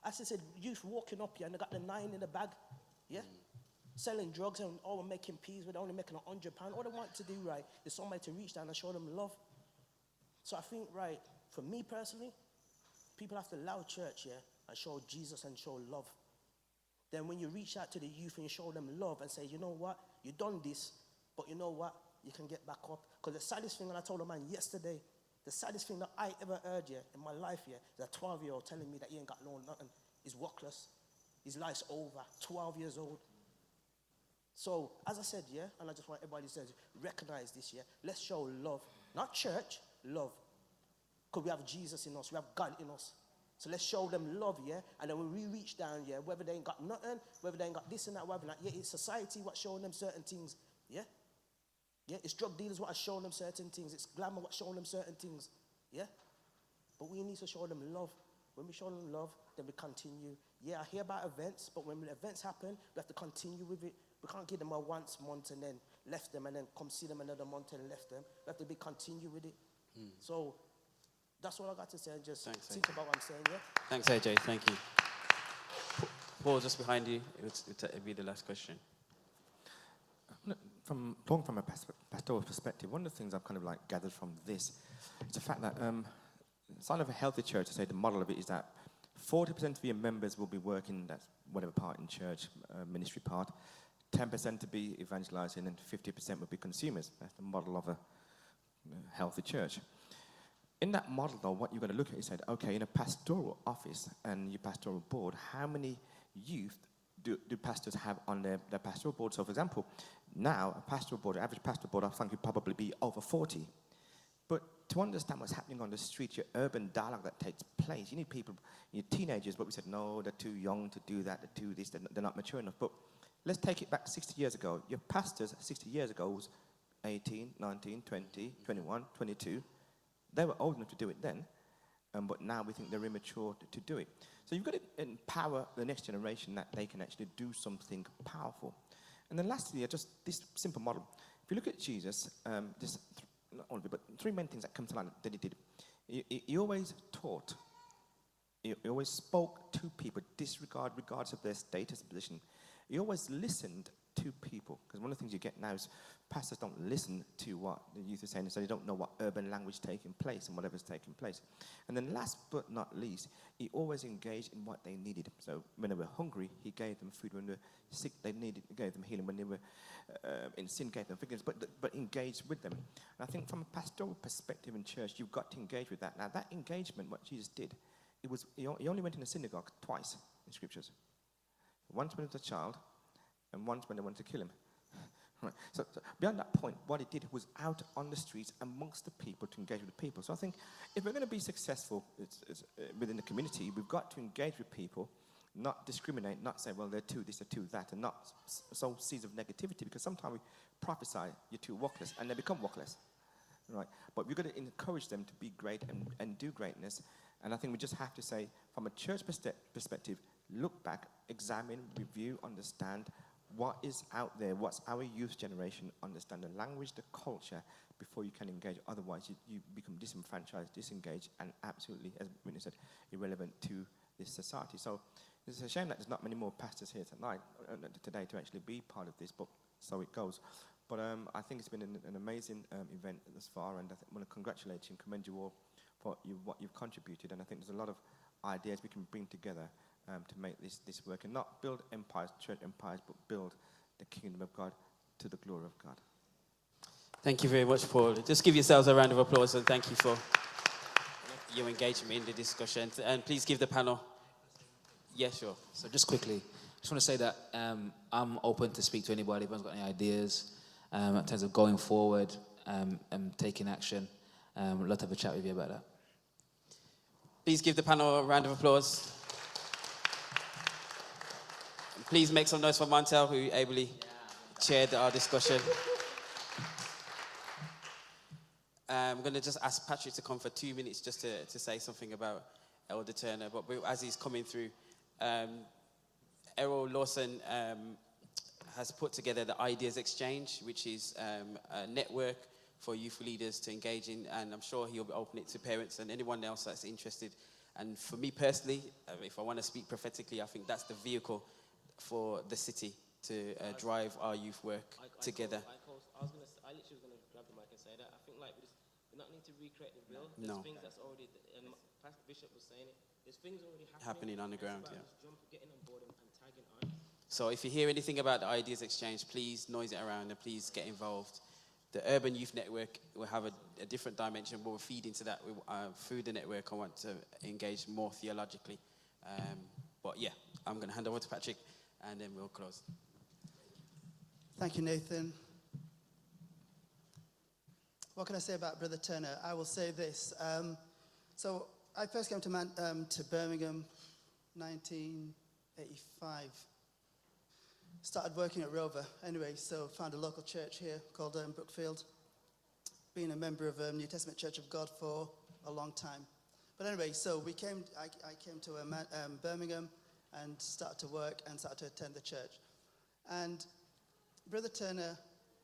I said, youth walking up here and they got the 9 in the bag, yeah? Selling drugs and making peas with only making £100. All they want to do, right, is somebody to reach down and show them love. So I think, right, for me personally, people have to allow church, yeah, and show Jesus and show love. Then when you reach out to the youth and you show them love and say, you know what, you done this, but you know what, you can get back up. Because the saddest thing, and I told a man yesterday, the saddest thing that I ever heard, yeah, in my life, yeah, is a 12-year-old telling me that he ain't got no nothing. He's workless. His life's over. 12 years old. So, as I said, yeah, and I just want everybody to recognize this, yeah, let's show love. Not church, love. Because we have Jesus in us, we have God in us. So let's show them love, yeah? And then when we reach down, yeah, whether they ain't got nothing, whether they ain't got this and that, whether not, yeah, it's society what's showing them certain things, yeah? Yeah, it's drug dealers what are showing them certain things. It's glamour what's showing them certain things, yeah? But we need to show them love. When we show them love, then we continue. Yeah, I hear about events, but when the events happen, we have to continue with it. We can't give them a once month and then left them and then come see them another month and left them. We have to continue with it. So that's all I got to say. Just think about what I'm saying, yeah? Thanks, AJ. Thank you. Paul, just behind you. It'll be the last question. From talking from a pastoral perspective, one of the things I've kind of like gathered from this is the fact that sign of a healthy church, I say the model of it is that 40% of your members will be working that's whatever part in church, ministry part, 10% to be evangelizing, and 50% will be consumers. That's the model of a healthy church. In that model, though, what you're going to look at is, okay, in a pastoral office and your pastoral board, how many youth do pastors have on their pastoral board? So, for example, now a pastoral board, average pastoral board, I think would probably be over 40. But to understand what's happening on the street, your urban dialogue that takes place, you need people, your teenagers, but we said, no, they're too young to do that, they're too this, they're not mature enough. But let's take it back 60 years ago. Your pastors 60 years ago was 18, 19, 20, 21, 22. They were old enough to do it then, but now we think they're immature to do it. So you've got to empower the next generation that they can actually do something powerful. And then lastly, just this simple model. If you look at Jesus, not only, but 3 main things that come to mind that he did. He always taught. He always spoke to people, regardless of their status and position. He always listened to people. Because one of the things you get now is pastors don't listen to what the youth are saying, so they don't know what urban language is taking place and whatever's taking place. And then last but not least, he always engaged in what they needed. So when they were hungry, he gave them food. When they were sick, he gave them healing. When they were in sin, gave them forgiveness, but engaged with them. And I think from a pastoral perspective in church, you've got to engage with that. Now, that engagement, what Jesus did, he only went in the synagogue twice in scriptures. Once when he was a child, and once when they wanted to kill him. Right. So beyond that point, what he did was out on the streets amongst the people to engage with the people. So I think if we're going to be successful within the community, we've got to engage with people, not discriminate, not say, well, they're too this, they're too that, and not sow seeds of negativity, because sometimes we prophesy you're too workless, and they become workless. Right? But we've got to encourage them to be great and do greatness. And I think we just have to say, from a church perspective, look back, examine, review, understand what is out there, what's our youth generation, understand the language, the culture, before you can engage. Otherwise, you become disenfranchised, disengaged, and absolutely, as Whitney said, irrelevant to this society. So it's a shame that there's not many more pastors here today to actually be part of this, but so it goes. But I think it's been an amazing event thus far, and I want to congratulate you and commend you all for what you've contributed. And I think there's a lot of ideas we can bring together to make this work, and not build empires, church empires, but build the kingdom of God to the glory of God. Thank you very much, Paul. Just give yourselves a round of applause, and thank you for your engagement in the discussion. And please give the panel. Yeah, sure. So just quickly, I just want to say that I'm open to speak to anybody if anyone's got any ideas in terms of going forward and taking action. I'd love to have a chat with you about that. Please give the panel a round of applause. And please make some noise for Montel, who ably chaired our discussion. I'm going to just ask Patrick to come for 2 minutes just to say something about Elder Turner. But as he's coming through, Errol Lawson has put together the Ideas Exchange, which is a network for youth leaders to engage in, and I'm sure he'll open it to parents and anyone else that's interested. And for me personally, if I want to speak prophetically, I think that's the vehicle for the city to drive our youth work together. I literally was going to grab the mic and say that. I think we don't need to recreate the wheel. There's No. things that's already, and Pastor Bishop was saying it, there's things already happening On the ground, it's yeah. about just getting on board and tagging on. So if you hear anything about the Ideas Exchange, please noise it around and please get involved. The Urban Youth Network will have a different dimension, but we'll feed into that. Through the network, I want to engage more theologically. But yeah, I'm going to hand over to Patrick, and then we'll close. Thank you, Nathan. What can I say about Brother Turner? I will say this. So I first came to Birmingham 1985. Started working at Rover anyway, so found a local church here called Brookfield. Been a member of New Testament Church of God for a long time. But anyway, so I came to Birmingham and started to work and started to attend the church. And Brother Turner,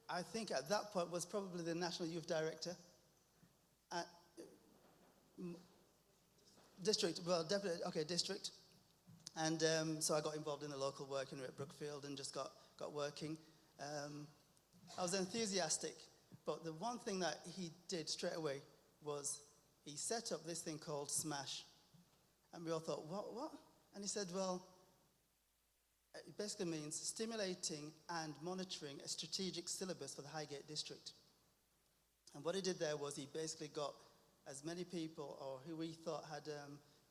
I think at that point was probably the National Youth Director at district, well, definitely, okay, district. And so I got involved in the local work at Brookfield and just got working. I was enthusiastic, but the one thing that he did straight away was he set up this thing called SMASH. And we all thought, what? And he said, well, it basically means stimulating and monitoring a strategic syllabus for the Highgate district. And what he did there was he basically got as many people or who we thought had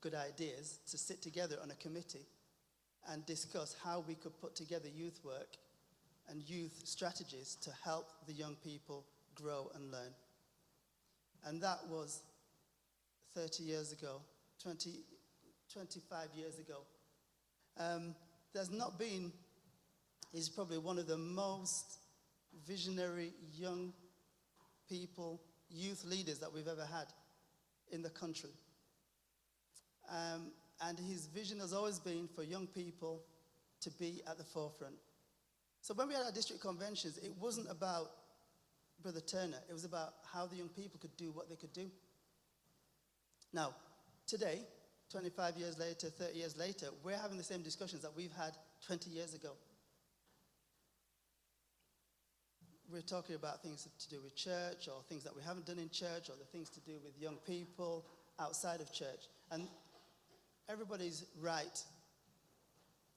good ideas to sit together on a committee and discuss how we could put together youth work and youth strategies to help the young people grow and learn. And that was 30 years ago, 25 years ago. There's not been, he's probably one of the most visionary young people, youth leaders that we've ever had in the country. And his vision has always been for young people to be at the forefront. So when we had our district conventions, it wasn't about Brother Turner. It was about how the young people could do what they could do. Now, today, 25 years later, 30 years later, we're having the same discussions that we've had 20 years ago. We're talking about things to do with church or things that we haven't done in church or the things to do with young people outside of church. And everybody's right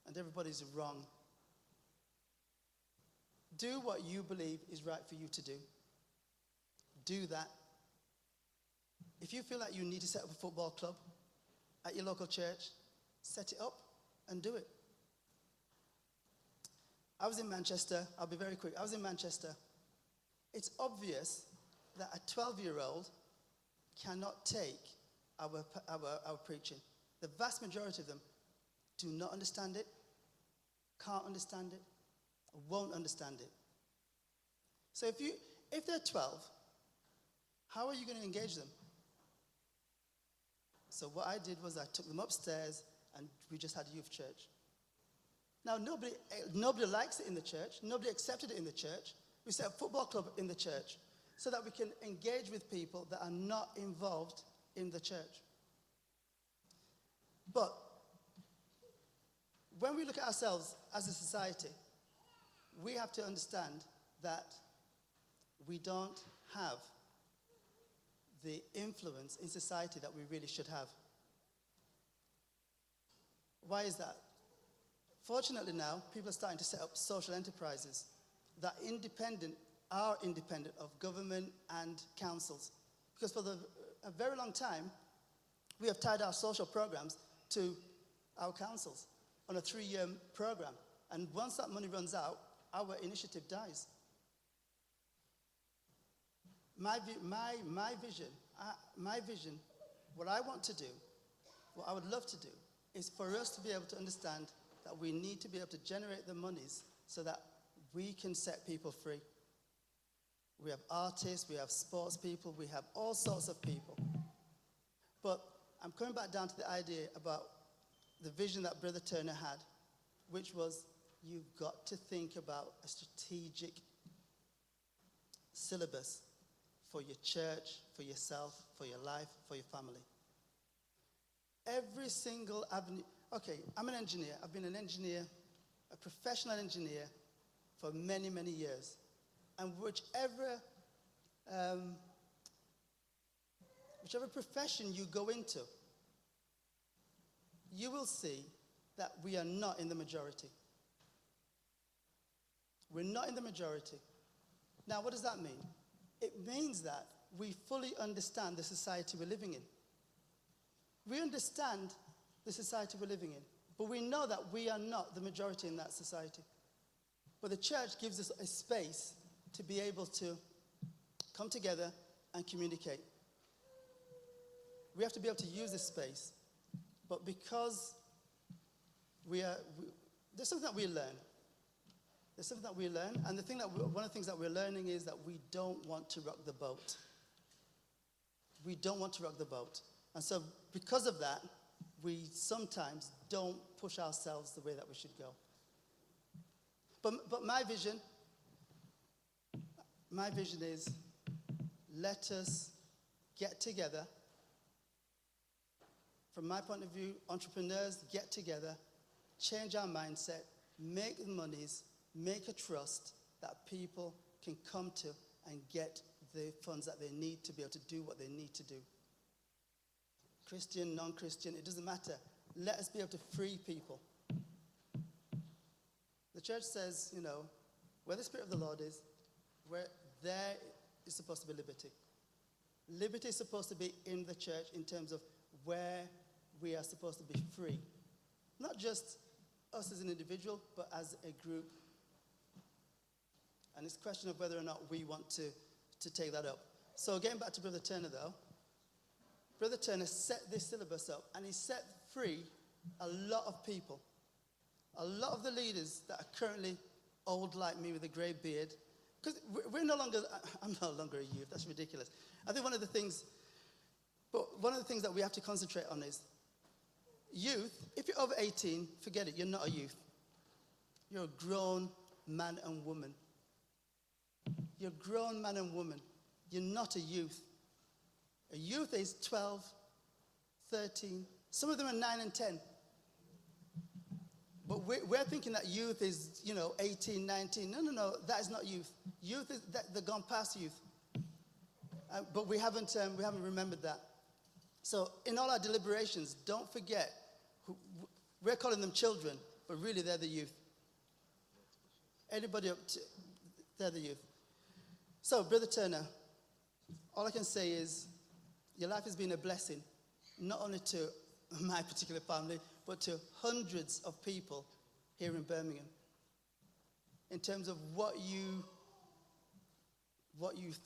and everybody's wrong. Do what you believe is right for you to do. Do that. If you feel like you need to set up a football club at your local church, set it up and do it. I was in Manchester. I'll be very quick. I was in Manchester. It's obvious that a 12-year-old cannot take our preaching. The vast majority of them do not understand it, can't understand it, won't understand it. So if they're 12, how are you going to engage them? So what I did was I took them upstairs and we just had youth church. Now, nobody likes it in the church. Nobody accepted it in the church. We set a football club in the church so that we can engage with people that are not involved in the church. But when we look at ourselves as a society, we have to understand that we don't have the influence in society that we really should have. Why is that? Fortunately now, people are starting to set up social enterprises that are independent of government and councils. Because for a very long time, We have tied our social programs to our councils on a 3-year program. And once that money runs out, our initiative dies. My vision, what I want to do, what I would love to do, is for us to be able to understand that we need to be able to generate the monies so that we can set people free. We have artists, we have sports people, we have all sorts of people. But I'm coming back down to the idea about the vision that Brother Turner had, which was you've got to think about a strategic syllabus for your church, for yourself, for your life, for your family. Every single avenue. Okay, I'm an engineer. I've been an engineer, a professional engineer for many, many years. And whichever profession you go into, you will see that we are not in the majority. We're not in the majority. Now, what does that mean? It means that we fully understand the society we're living in. We understand the society we're living in, but we know that we are not the majority in that society. But the church gives us a space to be able to come together and communicate. We have to be able to use this space, but because there's something that we learn. There's something that we learn, and one of the things that we're learning is that we don't want to rock the boat. We don't want to rock the boat. And so because of that, we sometimes don't push ourselves the way that we should go. But my vision is let us get together. From my point of view, entrepreneurs get together, change our mindset, make the monies, make a trust that people can come to and get the funds that they need to be able to do what they need to do. Christian, non-Christian, it doesn't matter. Let us be able to free people. The church says, where the Spirit of the Lord is, where there is supposed to be liberty. Liberty is supposed to be in the church in terms of where we are supposed to be free. Not just us as an individual, but as a group. And it's a question of whether or not we want to take that up. So getting back to Brother Turner, though, Brother Turner set this syllabus up, and he set free a lot of people. A lot of the leaders that are currently old like me with a grey beard, because I'm no longer a youth, that's ridiculous. I think one of the things that we have to concentrate on is youth. If you're over 18, forget it, you're not a youth. You're a grown man and woman. You're a grown man and woman. You're not a youth. A youth is 12, 13. Some of them are 9 and 10. But we're thinking that youth is, 18, 19. No, that is not youth. Youth is they're gone past youth. But we haven't remembered that. So in all our deliberations, don't forget, we're calling them children, but really they're the youth. Anybody up to, they're the youth. So, Brother Turner, all I can say is your life has been a blessing, not only to my particular family, but to hundreds of people here in Birmingham. In terms of what you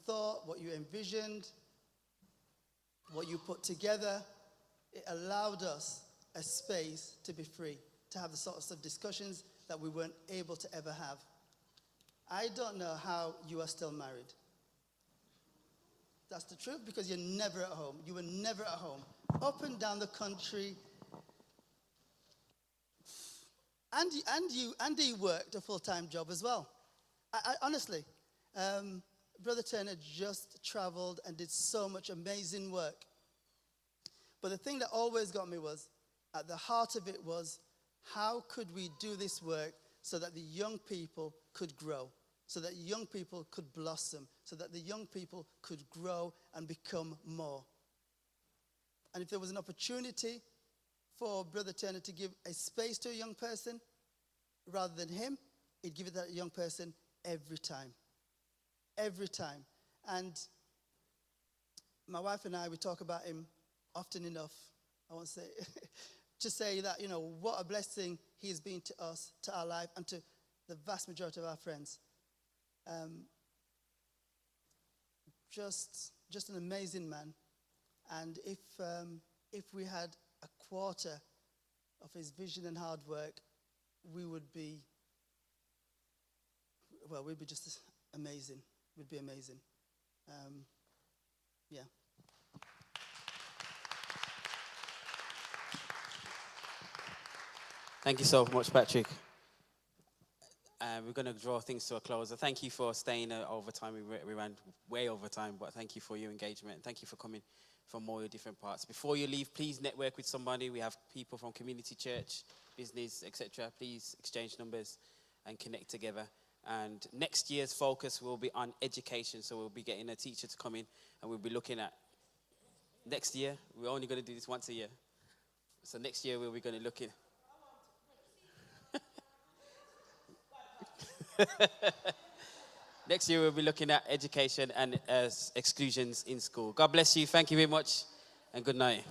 thought, what you envisioned, what you put together, it allowed us a space to be free, to have the sorts of discussions that we weren't able to ever have. I don't know how you are still married. That's the truth, because you're never at home. You were never at home. Up and down the country. Andy worked a full-time job as well. I honestly, Brother Turner just traveled and did so much amazing work. But the thing that always got me was, at the heart of it was, how could we do this work so that the young people could grow, so that young people could blossom, so that the young people could grow and become more? And if there was an opportunity for Brother Turner to give a space to a young person rather than him, he'd give it to that young person every time. Every time. And my wife and I, we talk about him often enough I want to say, to say that, what a blessing he has been to us, to our life, and to the vast majority of our friends. Just an amazing man. And if we had a quarter of his vision and hard work, we'd be just amazing. We'd be amazing. Yeah. Thank you so much, Patrick. We're going to draw things to a close. Thank you for staying over time. We ran way over time, but thank you for your engagement. Thank you for coming from all your different parts. Before you leave, please network with somebody. We have people from community church, business, etc. Please exchange numbers and connect together. And next year's focus will be on education. So we'll be getting a teacher to come in, and we'll be looking at next year. We're only going to do this once a year. So next year we'll be going to look at... Next year we'll be looking at education and exclusions in school. God bless you. Thank you very much, and good night.